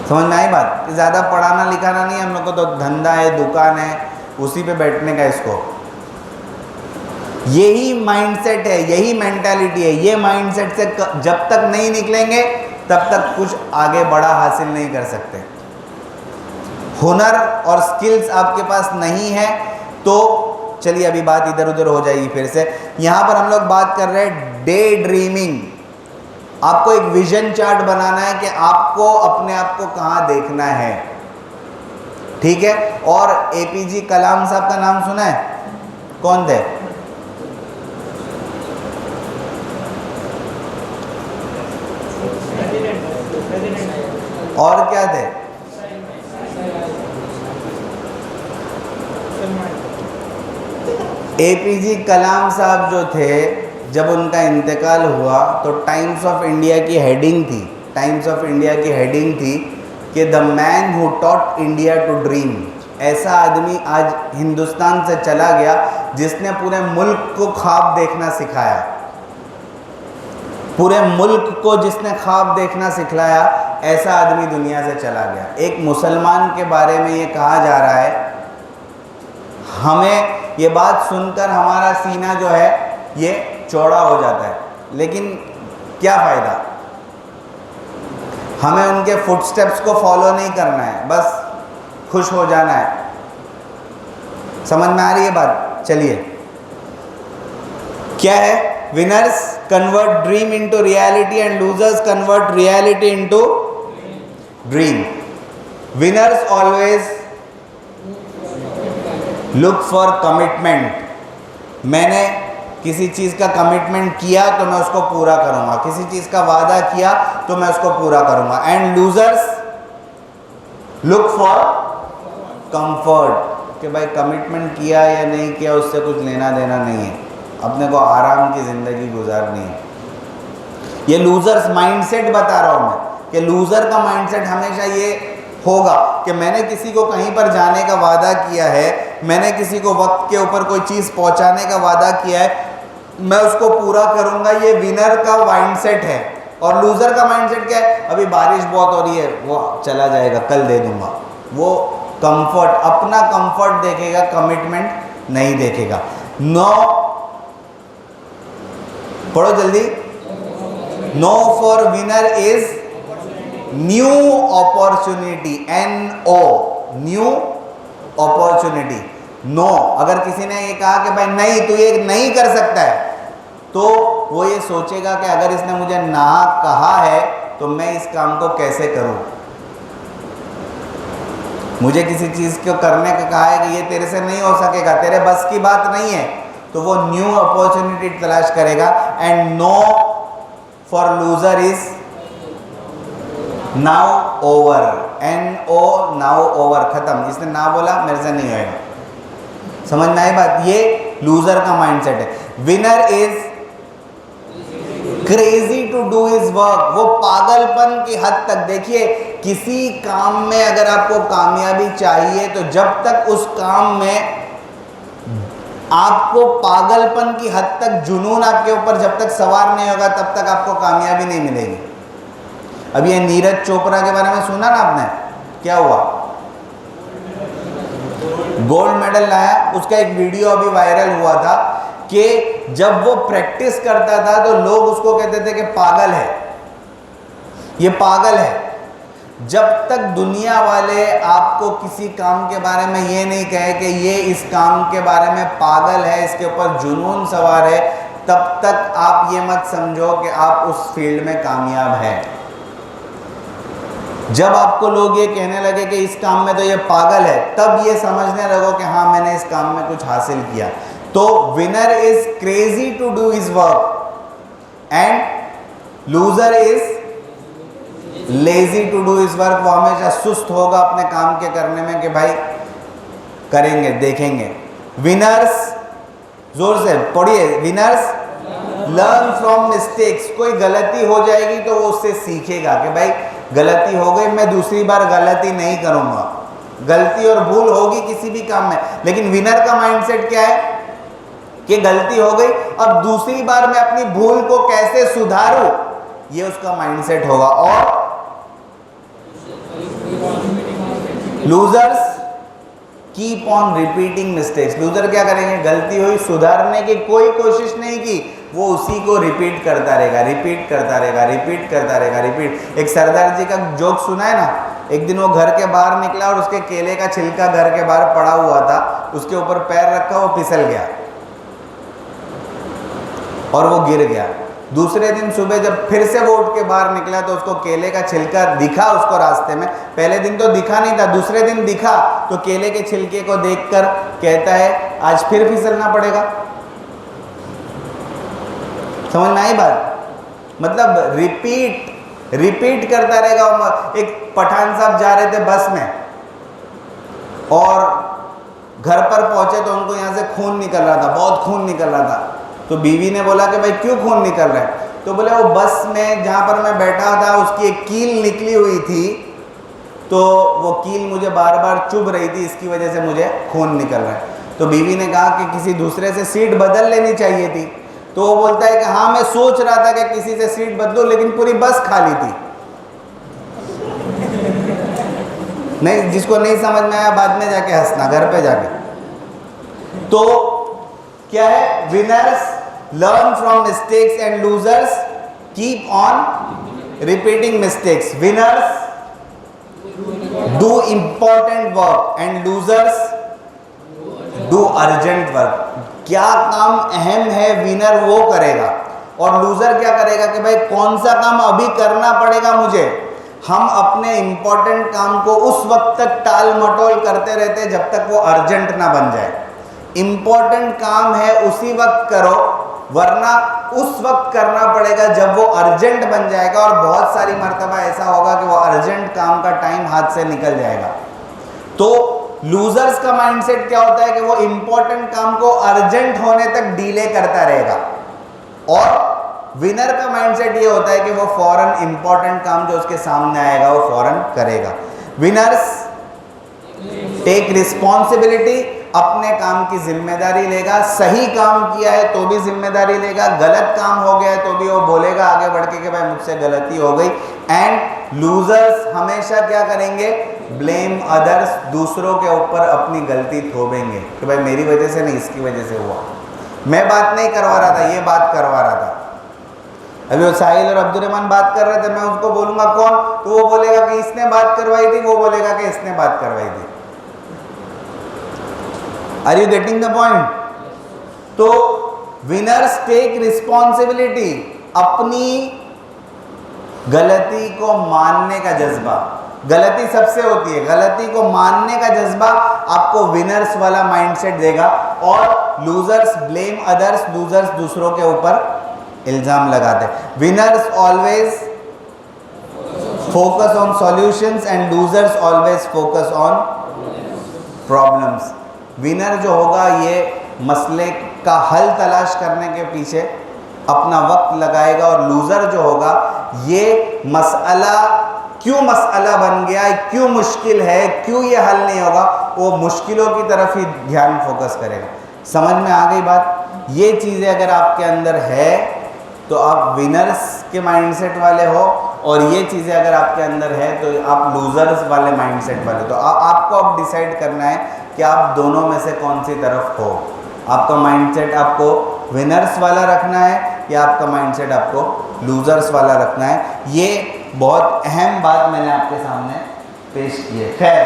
S2: समझ में आई बात? कि ज़्यादा पढ़ाना लिखाना नहीं, हम लोग को तो धंधा है, दुकान है, उसी पे बैठने का। इसको यही माइंडसेट है, यही मेंटालिटी है। ये माइंडसेट से जब तक नहीं निकलेंगे तब तक कुछ आगे बड़ा हासिल नहीं कर सकते। हुनर और स्किल्स आपके पास नहीं है तो चलिए अभी बात इधर उधर हो जाएगी फिर से। यहाँ पर हम लोग बात कर रहे हैं डे ड्रीमिंग। आपको एक विजन चार्ट बनाना है कि आपको अपने आप को कहाँ देखना है, ठीक है। और एपीजे कलाम साहब का नाम सुना है? कौन थे? और क्या थे? एपीजे कलाम साहब जो थे, जब उनका इंतकाल हुआ तो टाइम्स ऑफ इंडिया की हेडिंग थी, टाइम्स ऑफ इंडिया की हेडिंग थी कि the man who taught India to dream. ऐसा आदमी आज हिंदुस्तान से चला गया जिसने पूरे मुल्क को ख्वाब देखना सिखाया, पूरे मुल्क को जिसने ख्वाब देखना सिखलाया, ऐसा आदमी दुनिया से चला गया। एक मुसलमान के बारे में ये कहा जा रहा है, हमें ये बात सुनकर हमारा सीना जो है ये चौड़ा हो जाता है, लेकिन क्या फ़ायदा? हमें उनके फुटस्टेप्स को फॉलो नहीं करना है, बस खुश हो जाना है। समझ में आ रही है बात? चलिए, क्या है? Winners convert dream into reality and losers convert reality into dream. Winners always look for commitment. मैंने किसी चीज़ का कमिटमेंट किया तो मैं उसको पूरा करूंगा, किसी चीज़ का वादा किया तो मैं उसको पूरा करूंगा। And losers look for comfort, कि भाई कमिटमेंट किया या नहीं किया उससे कुछ लेना देना नहीं है, अपने को आराम की ज़िंदगी गुजारनी है। ये लूजर्स माइंडसेट बता रहा हूँ मैं, कि लूज़र का माइंडसेट हमेशा ये होगा कि मैंने किसी को कहीं पर जाने का वादा किया है, मैंने किसी को वक्त के ऊपर कोई चीज़ पहुंचाने का वादा किया है, मैं उसको पूरा करूंगा। ये विनर का माइंडसेट है। और लूज़र का माइंडसेट क्या है? अभी बारिश बहुत हो रही है, वो चला जाएगा, कल दे दूंगा। वो कंफर्ट, अपना कंफर्ट देखेगा, कमिटमेंट नहीं देखेगा। नो, पढ़ो जल्दी। No for winner is new opportunity, NO, new opportunity. No, अगर किसी ने ये कहा कि भाई नहीं तू ये नहीं कर सकता है, तो वो ये सोचेगा कि अगर इसने मुझे ना कहा है तो मैं इस काम को कैसे करूं। मुझे किसी चीज़ को करने का कहा है कि ये तेरे से नहीं हो सकेगा, तेरे बस की बात नहीं है, तो वो न्यू अपॉर्चुनिटी तलाश करेगा। And no for loser is now over, NO, now over, खत्म। इसने ना बोला, मेरे से नहीं होएगा। समझ में आई बात? ये लूजर का माइंडसेट है। Winner is crazy to do his work, वो पागलपन की हद तक। देखिए, किसी काम में अगर आपको कामयाबी चाहिए तो जब तक उस काम में आपको पागलपन की हद तक, जुनून आपके ऊपर जब तक सवार नहीं होगा, तब तक आपको कामयाबी नहीं मिलेगी। अभी ये नीरज चोपड़ा के बारे में सुना ना आपने? क्या हुआ? गोल्ड मेडल लाया। उसका एक वीडियो अभी वायरल हुआ था कि जब वो प्रैक्टिस करता था तो लोग उसको कहते थे कि पागल है, ये पागल है। जब तक दुनिया वाले आपको किसी काम के बारे में ये नहीं कहे कि ये इस काम के बारे में पागल है, इसके ऊपर जुनून सवार है, तब तक आप ये मत समझो कि आप उस फील्ड में कामयाब हैं। जब आपको लोग ये कहने लगे कि इस काम में तो ये पागल है, तब ये समझने लगो कि हाँ मैंने इस काम में कुछ हासिल किया। तो winner is crazy to do his work and loser is lazy to do his work. वो हमेशा सुस्त होगा अपने काम के करने में कि भाई करेंगे, देखेंगे। विनर्स, जोर से पढ़िए, विनर्स लर्न फ्रॉम मिस्टेक्स। कोई गलती हो जाएगी तो वो उससे सीखेगा कि भाई गलती हो गई, मैं दूसरी बार गलती नहीं करूंगा। गलती और भूल होगी किसी भी काम में, लेकिन विनर का माइंडसेट क्या है कि गलती हो गई, अब दूसरी बार मैं अपनी भूल को कैसे सुधारूं, ये उसका माइंडसेट होगा। और losers keep on repeating mistakes. Loser क्या करेंगे? गलती हुई, सुधारने की कोई कोशिश नहीं की, वो उसी को रिपीट करता रहेगा, रिपीट करता रहेगा, रिपीट करता रहेगा, रिपीट। एक सरदार जी का जोक सुना है ना? एक दिन वो घर के बाहर निकला और उसके केले का छिलका घर के बाहर पड़ा हुआ था, उसके ऊपर पैर रखा, वो फिसल गया और वो गिर गया। दूसरे दिन सुबह जब फिर से वो उठ के बाहर निकला तो उसको केले का छिलका दिखा उसको रास्ते में। पहले दिन तो दिखा नहीं था, दूसरे दिन दिखा तो केले के छिलके को देखकर कहता है आज फिर फिसलना पड़ेगा। समझ में आई बात? मतलब रिपीट करता रहेगा। एक पठान साहब जा रहे थे बस में और घर पर पहुंचे तो उनको यहाँ से खून निकल रहा था, बहुत खून निकल रहा था। तो बीवी ने बोला कि भाई क्यों खून निकल रहा है? तो बोले वो बस में जहाँ पर मैं बैठा था उसकी एक कील निकली हुई थी, तो वो कील मुझे बार बार चुभ रही थी, इसकी वजह से मुझे खून निकल रहा है। तो बीवी ने कहा कि किसी दूसरे से सीट बदल लेनी चाहिए थी। तो वो बोलता है कि हाँ मैं सोच रहा था कि किसी से सीट बदलूं, लेकिन पूरी बस खाली थी। नहीं, जिसको नहीं समझ में आया बाद में जाके हंसना, घर पे जाके। तो क्या है? Winners learn from mistakes and losers keep on repeating mistakes. Winners do important work and losers do urgent work. क्या काम अहम है विनर वो करेगा, और लूजर क्या करेगा कि भाई कौन सा काम अभी करना पड़ेगा मुझे। हम अपने इंपॉर्टेंट काम को उस वक्त तक टाल मटोल करते रहते हैं जब तक वो अर्जेंट ना बन जाए। इंपॉर्टेंट काम है उसी वक्त करो, वरना उस वक्त करना पड़ेगा जब वो अर्जेंट बन जाएगा, और बहुत सारी मर्तबा ऐसा होगा कि वो अर्जेंट काम का टाइम हाथ से निकल जाएगा। तो लूजर्स का माइंडसेट क्या होता है कि वो इंपॉर्टेंट काम को अर्जेंट होने तक डिले करता रहेगा, और विनर का माइंडसेट ये होता है कि वो फौरन इंपॉर्टेंट काम जो उसके सामने आएगा वो फौरन करेगा। विनर्स टेक रिस्पॉन्सिबिलिटी, अपने काम की जिम्मेदारी लेगा। सही काम किया है तो भी जिम्मेदारी लेगा, गलत काम हो गया है तो भी वो बोलेगा आगे बढ़ के कि भाई मुझसे गलती हो गई। एंड लूजर्स हमेशा क्या करेंगे, ब्लेम अदर्स, दूसरों के ऊपर अपनी गलती थोपेंगे कि भाई मेरी वजह से नहीं, इसकी वजह से हुआ, मैं बात नहीं करवा रहा था, ये बात करवा रहा था। अभी वो साहिल और अब्दुर्रहमान बात कर रहे थे, मैं उसको बोलूंगा कौन, तो वो बोलेगा कि इसने बात करवाई थी, वो बोलेगा कि इसने बात करवाई थी। Are you getting the point? तो विनर्स टेक रिस्पॉन्सिबिलिटी, अपनी गलती को मानने का जज्बा। गलती सबसे होती है, गलती को मानने का जज्बा आपको विनर्स वाला माइंडसेट देगा। और लूजर्स ब्लेम अदर्स, लूजर्स दूसरों के ऊपर इल्जाम लगाते। Winners always focus on solutions and losers always focus on problems. Winner जो होगा ये मसले का हल तलाश करने के पीछे अपना वक्त लगाएगा, और लूजर जो होगा ये मसला क्यों मसला बन गया है, क्यों मुश्किल है, क्यों ये हल नहीं होगा, वो मुश्किलों की तरफ ही ध्यान फोकस करेगा। समझ में आ गई बात? ये चीज़ें अगर आपके अंदर है तो आप विनर्स के माइंडसेट वाले हो, और ये चीज़ें अगर आपके अंदर है तो आप लूजर्स वाले माइंडसेट वाले। तो आपको अब डिसाइड करना है कि आप दोनों में से कौन सी तरफ हो। आपका माइंडसेट आपको विनर्स वाला रखना है या आपका माइंडसेट आपको लूजर्स वाला रखना है। ये बहुत अहम बात मैंने आपके सामने पेश की है। खैर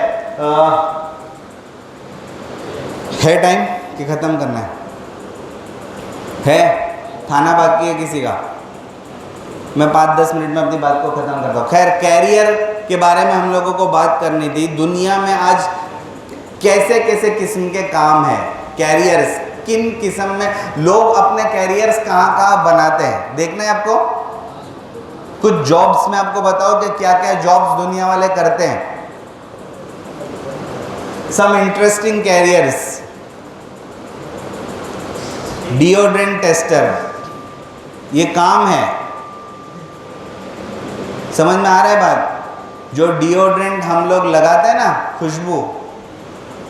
S2: है टाइम कि ख़त्म करना है? खाना बाकी है किसी का? मैं 5-10 मिनट में अपनी बात को ख़त्म करता हूँ। खैर, कैरियर के बारे में हम लोगों को बात करनी थी। दुनिया में आज कैसे कैसे किस्म के काम हैं, कैरियर्स किन किस्म में लोग अपने कैरियर्स कहाँ कहाँ बनाते हैं, देखना है आपको। कुछ जॉब्स में आपको बताओ कि क्या क्या जॉब्स दुनिया वाले करते हैं। Some interesting careers, deodorant tester, ये काम है। समझ में आ रहा है बात? जो डिओड्रेंट हम लोग लगाते हैं ना, खुशबू,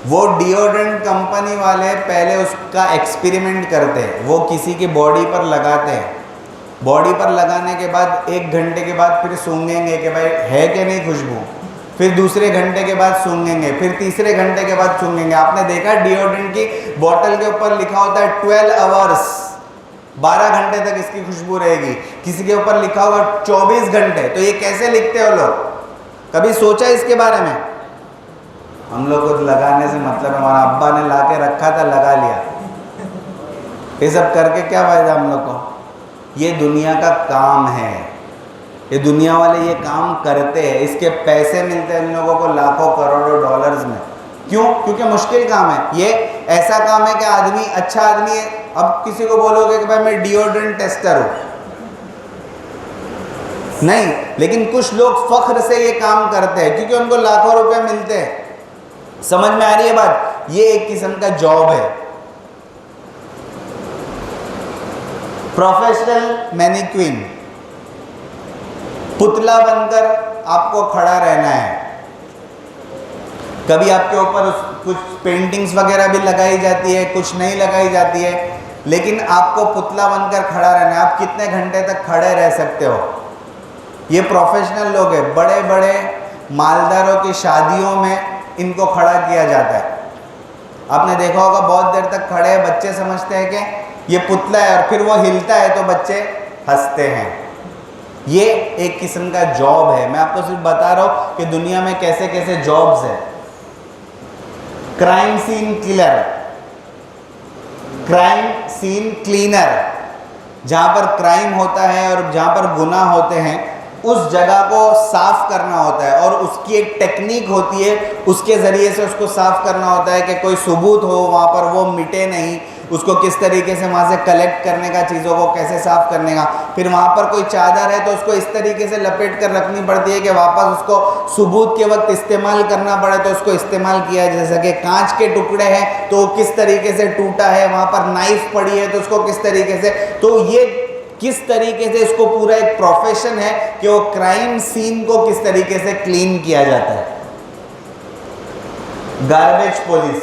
S2: वो डिओड्रेंट कंपनी वाले पहले उसका एक्सपेरिमेंट करते हैं, वो किसी की बॉडी पर लगाते हैं। बॉडी पर लगाने के बाद 1 घंटे के बाद फिर सूंघेंगे कि भाई है कि नहीं खुशबू, फिर दूसरे घंटे के बाद सूंघेंगे, फिर तीसरे घंटे के बाद सूंघेंगे। आपने देखा डिओड्रेंट की बोतल के ऊपर लिखा होता है 12 आवर्स, 12 घंटे तक इसकी खुशबू रहेगी। किसी के ऊपर लिखा होगा 24 घंटे। तो ये कैसे लिखते हो लोग? कभी सोचा इसके बारे में? हम लोग को लगाने से मतलब हमारा अब्बा ने ला के रखा था, लगा लिया। ये सब करके क्या फायदा हम लोग को? ये दुनिया का काम है, ये दुनिया वाले ये काम करते हैं, इसके पैसे मिलते हैं इन लोगों को लाखों करोड़ों डॉलर्स में। क्यों? क्योंकि मुश्किल काम है। ये ऐसा काम है कि आदमी अच्छा आदमी है। अब किसी को बोलोगे कि भाई मैं डिओड्रेंट टेस्टर हूँ, नहीं, लेकिन कुछ लोग फख्र से ये काम करते हैं क्योंकि उनको लाखों रुपए मिलते हैं। समझ में आ रही है बात? ये एक किस्म का जॉब है। प्रोफेशनल मैनिक्विन, पुतला बनकर आपको खड़ा रहना है। कभी आपके ऊपर कुछ पेंटिंग्स वगैरह भी लगाई जाती है, कुछ नहीं लगाई जाती है, लेकिन आपको पुतला बनकर खड़ा रहना है। आप कितने घंटे तक खड़े रह सकते हो? ये प्रोफेशनल लोग हैं। बड़े बड़े मालदारों की शादियों में इनको खड़ा किया जाता है। आपने देखा होगा बहुत देर तक खड़े हैं, बच्चे समझते हैं कि ये पुतला है, और फिर वो हिलता है तो बच्चे हंसते हैं। ये एक किस्म का जॉब है। मैं आपको सिर्फ बता रहा हूं कि दुनिया में कैसे कैसे जॉब्स है। Crime scene killer, crime scene cleaner, जहां पर क्राइम होता है और जहां पर गुनाह होते हैं उस जगह को साफ करना होता है और उसकी एक टेक्निक होती है, उसके ज़रिए से उसको साफ करना होता है कि कोई सबूत हो वहाँ पर, वो मिटे नहीं, उसको किस तरीके से वहाँ से कलेक्ट करने का, चीज़ों को कैसे साफ करने का। फिर वहाँ पर कोई चादर है तो उसको इस तरीके से लपेट कर रखनी पड़ती है कि वापस उसको सबूत के वक्त इस्तेमाल करना पड़े तो उसको इस्तेमाल किया। जैसे कि कांच के टुकड़े हैं तो किस तरीके से टूटा है, वहाँ पर नाइफ पड़ी है तो उसको किस तरीके से, तो ये किस तरीके से इसको पूरा एक प्रोफेशन है कि वो क्राइम सीन को किस तरीके से क्लीन किया जाता है। गार्बेज पुलिस,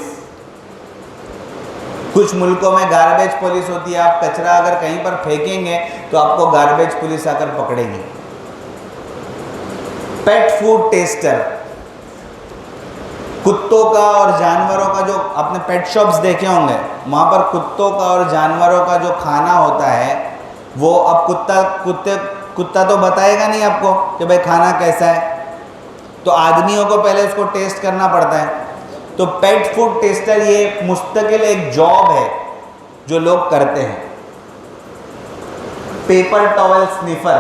S2: कुछ मुल्कों में गार्बेज पुलिस होती है। आप कचरा अगर कहीं पर फेंकेंगे तो आपको गार्बेज पुलिस आकर पकड़ेगी। पेट फूड टेस्टर, कुत्तों का और जानवरों का, जो आपने पेट शॉप्स देखे होंगे वहां पर कुत्तों का और जानवरों का जो खाना होता है वो अब कुत्ता तो बताएगा नहीं आपको कि भाई खाना कैसा है, तो आदमियों को पहले उसको टेस्ट करना पड़ता है। तो पेट फूड टेस्टर ये मुस्तकिल एक जॉब है जो लोग करते हैं। Paper towel sniffer,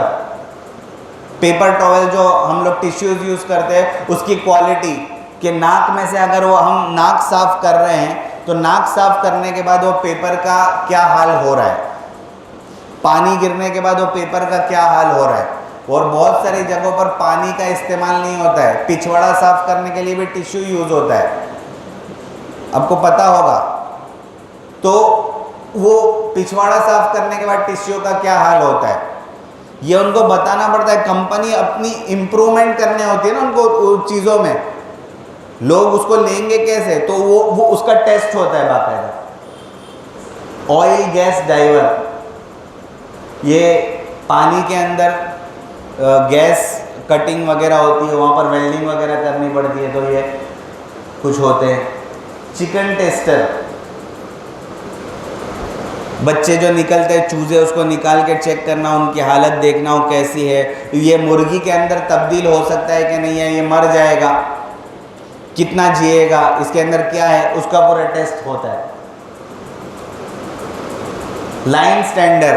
S2: paper towel जो हम लोग टिश्यूज यूज करते हैं उसकी क्वालिटी कि नाक में से अगर वो हम नाक साफ कर रहे हैं तो नाक साफ करने के बाद वो पेपर का क्या हाल हो रहा है, पानी गिरने के बाद वो पेपर का क्या हाल हो रहा है। और बहुत सारी जगहों पर पानी का इस्तेमाल नहीं होता है, पिछवाड़ा साफ करने के लिए भी टिश्यू यूज होता है, आपको पता होगा। तो वो पिछवाड़ा साफ करने के बाद टिश्यू का क्या हाल होता है ये उनको बताना पड़ता है। कंपनी अपनी इम्प्रूवमेंट करने होती है ना उनको चीज़ों में, लोग उसको लेंगे कैसे, तो वो उसका टेस्ट होता है बाकायदा। ऑयल गैस डाइवर, ये पानी के अंदर गैस कटिंग वगैरह होती है, वहाँ पर वेल्डिंग वगैरह करनी पड़ती है, तो ये कुछ होते हैं। चिकन टेस्टर, बच्चे जो निकलते हैं चूजे उसको निकाल के चेक करना, उनकी हालत देखना वो कैसी है, ये मुर्गी के अंदर तब्दील हो सकता है कि नहीं है, ये मर जाएगा, कितना जिएगा, इसके अंदर क्या है, उसका पूरा टेस्ट होता है। लाइन स्टैंडर,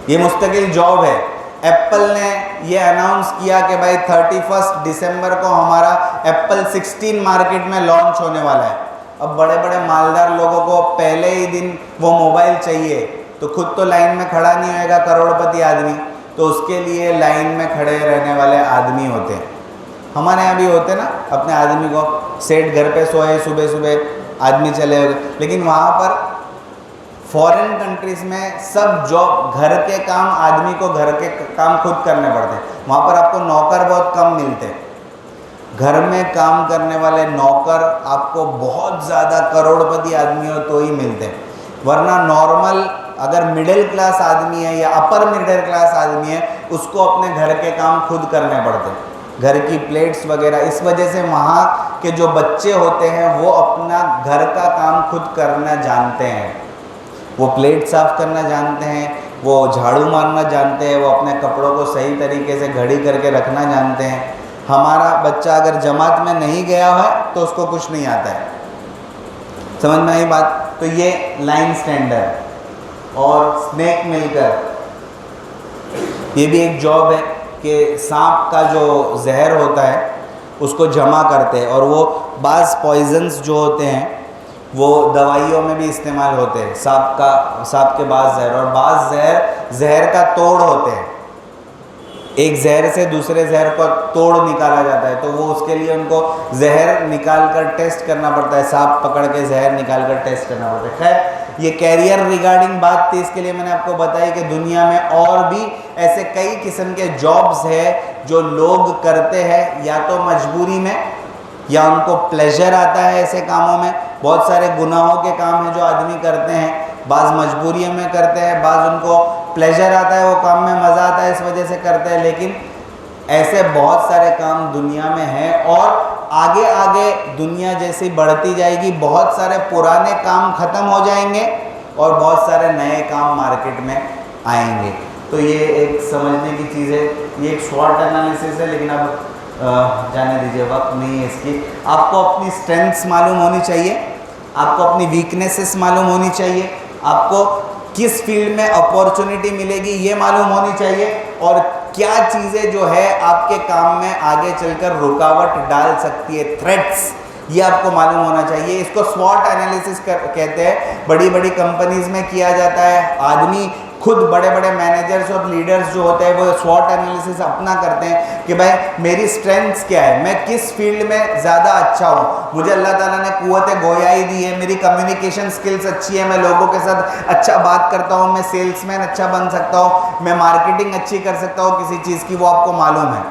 S2: ये मुस्तकिल जॉब है। एप्पल ने ये अनाउंस किया कि भाई 31 दिसंबर को हमारा एप्पल 16 मार्केट में लॉन्च होने वाला है। अब बड़े बड़े मालदार लोगों को पहले ही दिन वो मोबाइल चाहिए तो खुद तो लाइन में खड़ा नहीं होएगा करोड़पति आदमी, तो उसके लिए लाइन में खड़े रहने वाले आदमी होते हैं। हमारे यहाँ भी होते ना, अपने आदमी को सेठ घर पे सोए, सुबह सुबह आदमी चले गए, लेकिन वहाँ पर फॉरेन कंट्रीज़ में सब जॉब, घर के काम, आदमी को घर के काम खुद करने पड़ते हैं। वहाँ पर आपको नौकर बहुत कम मिलते हैं, घर में काम करने वाले नौकर आपको बहुत ज़्यादा करोड़पति आदमी हो तो ही मिलते हैं, वरना नॉर्मल अगर मिडिल क्लास आदमी है या अपर मिडिल क्लास आदमी है उसको अपने घर के काम खुद करने पड़ते हैं, घर की प्लेट्स वगैरह। इस वजह से वहाँ के जो बच्चे होते हैं वो अपना घर का काम खुद करना जानते हैं, वो प्लेट साफ करना जानते हैं, वो झाड़ू मारना जानते हैं, वो अपने कपड़ों को सही तरीके से घड़ी करके रखना जानते हैं। हमारा बच्चा अगर जमात में नहीं गया है तो उसको कुछ नहीं आता है, समझ में आई बात। तो ये लाइन स्टैंडर और स्नेक मिलकर, ये भी एक जॉब है कि सांप का जो जहर होता है उसको जमा करते हैं, और वो बाज़ पॉइजन्स जो होते हैं वो दवाइयों में भी इस्तेमाल होते हैं। सांप के बाज़ जहर, और बाज़ जहर का तोड़ होते हैं, एक जहर से दूसरे जहर को तोड़ निकाला जाता है, तो वो उसके लिए उनको जहर निकाल कर टेस्ट करना पड़ता है, सांप पकड़ के जहर निकाल कर टेस्ट करना पड़ता है। खैर ये कैरियर रिगार्डिंग बात थी, इसके लिए मैंने आपको बताया कि दुनिया में और भी ऐसे कई किस्म के जॉब्स है जो लोग करते हैं, या तो मजबूरी में या उनको प्लेजर आता है ऐसे कामों में। बहुत सारे गुनाहों के काम हैं जो आदमी करते हैं, बाज़ मजबूरियों में करते हैं, बाज़ उनको प्लेजर आता है, वो काम में मज़ा आता है इस वजह से करते हैं। लेकिन ऐसे बहुत सारे काम दुनिया में हैं, और आगे आगे दुनिया जैसी बढ़ती जाएगी बहुत सारे पुराने काम ख़त्म हो जाएंगे और बहुत सारे नए काम मार्केट में आएंगे। तो ये एक समझने की चीज़ है, ये एक शॉर्ट एनालिसिस है, लेकिन अब जाने दीजिए, वक्त नहीं है इसकी। आपको अपनी स्ट्रेंथ्स मालूम होनी चाहिए, आपको अपनी वीकनेसेस मालूम होनी चाहिए, आपको किस फील्ड में अपॉर्चुनिटी मिलेगी ये मालूम होनी चाहिए, और क्या चीज़ें जो है आपके काम में आगे चलकर रुकावट डाल सकती है, थ्रेट्स, ये आपको मालूम होना चाहिए। इसको स्वॉट एनालिसिस कहते हैं, बड़ी बड़ी कंपनीज में किया जाता है। आदमी खुद बड़े बड़े मैनेजर्स और लीडर्स जो होते हैं वो स्वॉट एनालिसिस अपना करते हैं कि भाई मेरी स्ट्रेंथ्स क्या है, मैं किस फील्ड में ज़्यादा अच्छा हूँ, मुझे अल्लाह ताला ने कुव्वत गोयाई दी है, मेरी कम्युनिकेशन स्किल्स अच्छी है, मैं लोगों के साथ अच्छा बात करता हूँ, मैं सेल्समैन अच्छा बन सकता हूँ, मैं मार्केटिंग अच्छी कर सकता हूँ किसी चीज़ की, वो आपको मालूम है।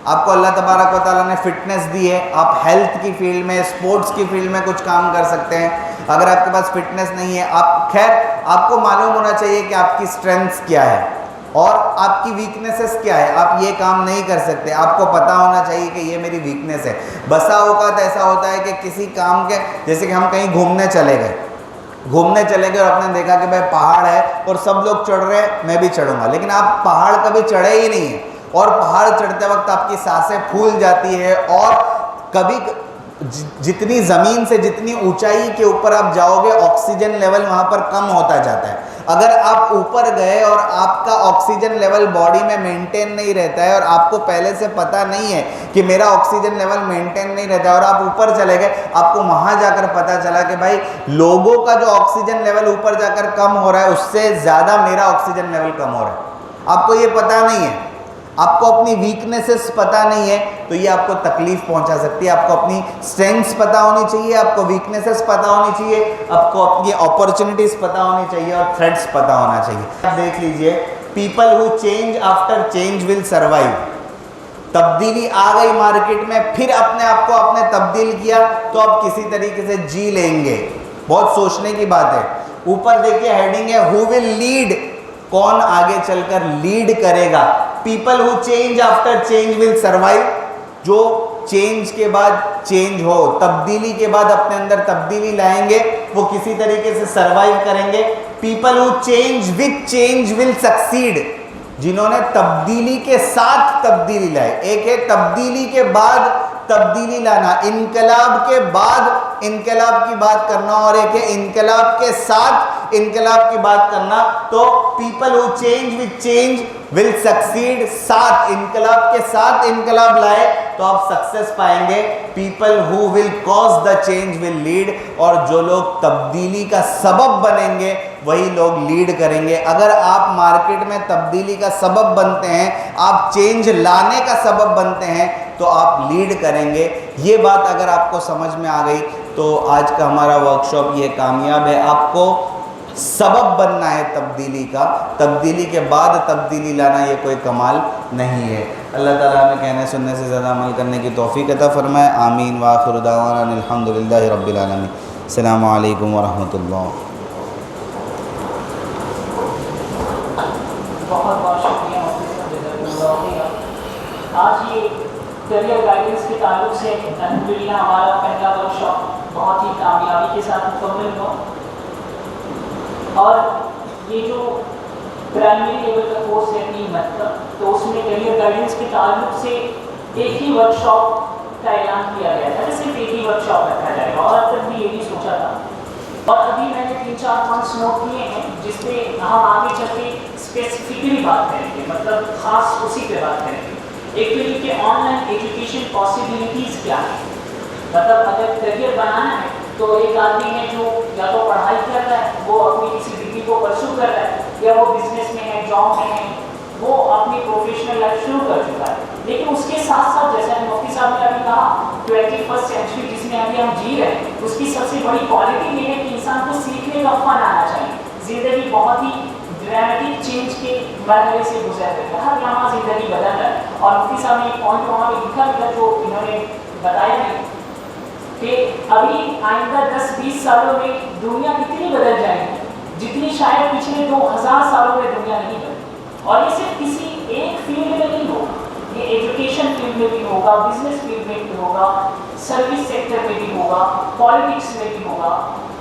S2: आपको अल्लाह तबारक व तआला ने फिटनेस दी है, आप हेल्थ की फील्ड में, स्पोर्ट्स की फील्ड में कुछ काम कर सकते हैं। अगर आपके पास फिटनेस नहीं है, आप खैर आपको मालूम होना चाहिए कि आपकी स्ट्रेंथ्स क्या है और आपकी वीकनेसेस क्या है। आप ये काम नहीं कर सकते, आपको पता होना चाहिए कि ये मेरी वीकनेस है। बसा औकात ऐसा होता है कि किसी काम के, जैसे कि हम कहीं घूमने चले गए और आपने देखा कि भाई पहाड़ है और सब लोग चढ़ रहे हैं, मैं भी चढ़ूंगा, लेकिन आप पहाड़ कभी चढ़े ही नहीं है, और पहाड़ चढ़ते वक्त आपकी सांसें फूल जाती है, और कभी जितनी ज़मीन से जितनी ऊंचाई के ऊपर आप जाओगे ऑक्सीजन लेवल वहाँ पर कम होता जाता है। अगर आप ऊपर गए और आपका ऑक्सीजन लेवल बॉडी में मेंटेन नहीं रहता है और आपको पहले से पता नहीं है कि मेरा ऑक्सीजन लेवल मेंटेन नहीं रहता है और आप ऊपर चले गए, आपको वहाँ जाकर पता चला कि भाई लोगों का जो ऑक्सीजन लेवल ऊपर जाकर कम हो रहा है उससे ज़्यादा मेरा ऑक्सीजन लेवल कम हो रहा है। आपको ये पता नहीं है, आपको अपनी वीकनेसेस पता नहीं है, तो ये आपको तकलीफ पहुंचा सकती है। आपको अपनी स्ट्रेंथ्स पता होनी चाहिए, आपको वीकनेसेस पता होनी चाहिए, आपको अपनी अपॉर्चुनिटीज पता होनी चाहिए और थ्रेट्स पता होना चाहिए। आप देख लीजिए, people who change after change will survive. तब्दीली आ गई मार्केट में, फिर अपने आप को आपने तब्दील किया तो आप किसी तरीके से जी लेंगे। बहुत सोचने की बात है। ऊपर देखिए हेडिंग है, हु विल लीड, कौन आगे चलकर लीड करेगा। People who change after change will survive, जो चेंज के बाद चेंज हो, तब्दीली के बाद अपने अंदर तब्दीली लाएंगे, वो किसी तरीके से सर्वाइव करेंगे। People who change with change will succeed, जिन्होंने तब्दीली के साथ तब्दीली लाई। एक है तब्दीली के बाद तब्दीली लाना, इनकलाब के बाद इनकलाब की बात करना, और एक है इनकलाब के साथ इनकलाब की बात करना। तो people who change with change will succeed, साथ इनकलाब के साथ इनकलाब लाए तो आप सक्सेस पाएंगे। People who will cause the change will lead, और जो लोग तब्दीली का सबब बनेंगे वही लोग लीड करेंगे। अगर आप मार्केट में तब्दीली का सबब बनते हैं, आप चेंज लाने का सबब बनते हैं, तो आप लीड करेंगे। ये बात अगर आपको समझ में आ गई तो आज का हमारा वर्कशॉप ये कामयाब है। आपको सबब बनना है तब्दीली का, तब्दीली के बाद तब्दीली लाना ये कोई कमाल नहीं है। अल्लाह ताला हमें कहने सुनने से ज़्यादा अमल करने की तौफीक अता फरमाए। आमीन व आखिर दावाना अल्हम्दुलिल्लाहि रब्बिल आलमीन। अस्सलामु अलैकुम व रहमतुल्लाह।
S4: बहुत बहुत शुक्रिया। आज ये करियर गाइडेंस के ताल्लुक से अल्हम्दुलिल्लाह हमारा पहला वर्कशॉप बहुत ही कामयाबी के साथ मुकम्मल हुआ, और ये जो प्राइमरी लेवल का कोर्स है नीमत का, तो उसमें करियर गाइडेंस के ताल्लुक से एक ही वर्कशॉप का ऐलान किया गया था, सिर्फ एक ही वर्कशॉप रखा जाएगा, और अब तक भी यही सोचा था। और अभी मैंने 3-4 पॉइंट्स नोट किए हैं जिसपे हम आगे चल के स्पेसिफिकली बात करेंगे, मतलब खास उसी पे बात करेंगे। एक तो ये कि ऑनलाइन एजुकेशन पॉसिबिलिटीज़ क्या है, मतलब अगर करियर बनाना है तो एक आदमी है जो या तो पढ़ाई कर रहा है, वो अपनी किसी डिग्री को परस्यू कर रहा है, या वो बिजनेस में है, जॉब में है, वो अपनी प्रोफेशनल लाइफ शुरू कर चुका है, लेकिन उसके साथ साथ जैसा मुफ्ती साहब ने अभी कहा 21st सेंचुरी जिसमें अभी हम जी रहे हैं, उसकी सबसे बड़ी क्वालिटी ये है कि इंसान को सीखने का फन आना चाहिए। ज़िंदगी बहुत ही ड्रामेटिक चेंज के मरहले से गुजर रही है, हर लम्हा ज़िंदगी बदल रहा है। और मुफ्ती साहब ने एक पॉइंट वहाँ पर लिखा था जो इन्होंने बताया नहीं कि अभी आइंदा 10-20 सालों में दुनिया कितनी बदल जाएगी जितनी शायद पिछले 2000 सालों में दुनिया नहीं बदली। और ये सिर्फ किसी एक फील्ड में नहीं होगा, ये एजुकेशन फील्ड में भी होगा, बिजनेस फील्ड में भी होगा, सर्विस सेक्टर में भी होगा, पॉलिटिक्स में भी होगा,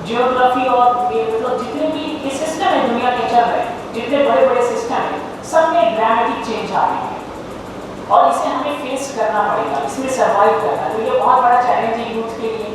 S4: जियोग्राफी और मतलब जितने भी ये सिस्टम है दुनिया के चल रहे हैं, जितने बड़े बड़े सिस्टम हैं सब में ड्रामेटिक चेंज आ रही है और इसे हमें फेस करना पड़ेगा, इसमें सर्वाइव करना। तो ये बहुत बड़ा चैलेंज है यूथ के लिए।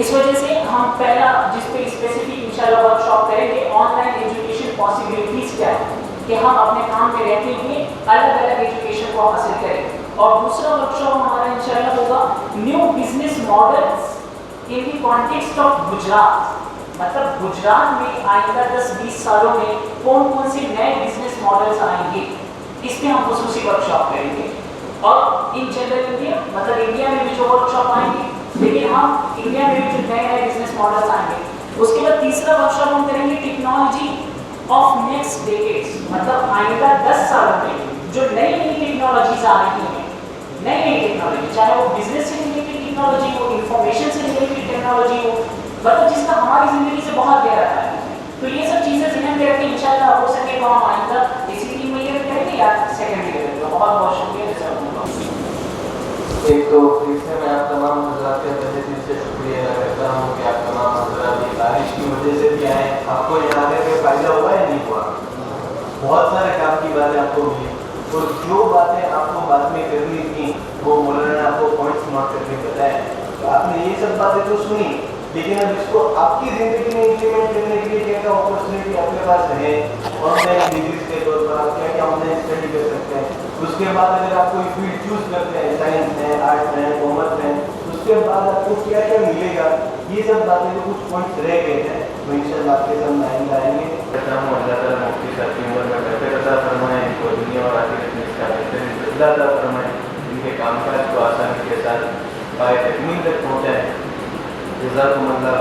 S4: इस वजह से हम पहला जिस पे स्पेसिफिक इंशाल्लाह वर्कशॉप करेंगे, ऑनलाइन एजुकेशन पॉसिबिलिटीज क्या है कि हम अपने काम में रहते हुए अलग अलग एजुकेशन को हासिल करें। और दूसरा वर्कशॉप हमारा इंशाल्लाह होगा new business models in the context of Gujarat. मतलब गुजरात में आइंदा 10-20 सालों में कौन कौन से नए बिजनेस मॉडल्स आएंगे, इस पे हम खसूसी वर्कशॉप करेंगे। और इन जनरल इंडिया, मतलब इंडिया में भी जो वर्कशॉप आएंगे, लेकिन हम इंडिया में भी जो नए नए बिजनेस मॉडल्स आएंगे। उसके बाद तीसरा वर्कशॉप हम करेंगे टेक्नोलॉजी ऑफ नेक्स्ट डेकेड्स, मतलब आइंदा 10 सालों में जो नई नई टेक्नोलॉजीज आ रही हैं, नई नई टेक्नोलॉजी, चाहे वो बिजनेस से रिलेटेड टेक्नोलॉजी हो, इंफॉर्मेशन से रिलेटेड टेक्नोलॉजी हो, मतलब जिसका हमारी जिंदगी से बहुत गहरा ताल्लुक है। तो ये सब चीजें जिन्हें में रखते इंशाल्लाह हो सके तो हम आइंदा इसी 3 महीने में करेंगे या सेकंड ईयर में। बहुत बहुत शुक्रिया।
S1: एक तो फिर से मैं आप तमाम हजरात का तहे दिल से शुक्रिया अदा करता हूँ कि आप तमाम हजरात ये बारिश की वजह से भी आए। आपको यहाँ आने का फायदा हुआ या नहीं हुआ? बहुत सारे काम की बातें आपको मिली, तो जो बातें आपको बाद में करनी थी वो मौलाना ने आपको पॉइंट्स नोट करके बताए। तो आपने ये सब बातें तो सुनी, लेकिन अब इसको आपकी ज़िंदगी में इम्प्लीमेंट करने के लिए क्या क्या अपॉर्चुनिटी आपके पास है, ऑनलाइन डिग्रीज के तौर पर आप क्या क्या ऑनलाइन स्टडी कर सकते हैं। उसके बाद अगर आप कोई फील्ड चूज करते हैं, साइंस है, आर्ट्स है, कॉमर्स है, उसके बाद आपको क्या क्या मिलेगा, ये सब बातें तो कुछ पॉइंट्स रह गए हैं, तो इंशाल्लाह आपके सामने आएंगे। अल्लाह ताला मुफ्ती साहब की उम्र में बेहतर अता फरमाए, इनको दुनिया और आखिरत में इसका बेहतरीन फैसला अता फरमाए, इनके कामकाज को आसानी के साथ पाए तकमील तक पहुँचाएँ। जज़ाकुमुल्लाह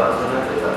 S1: खैरन।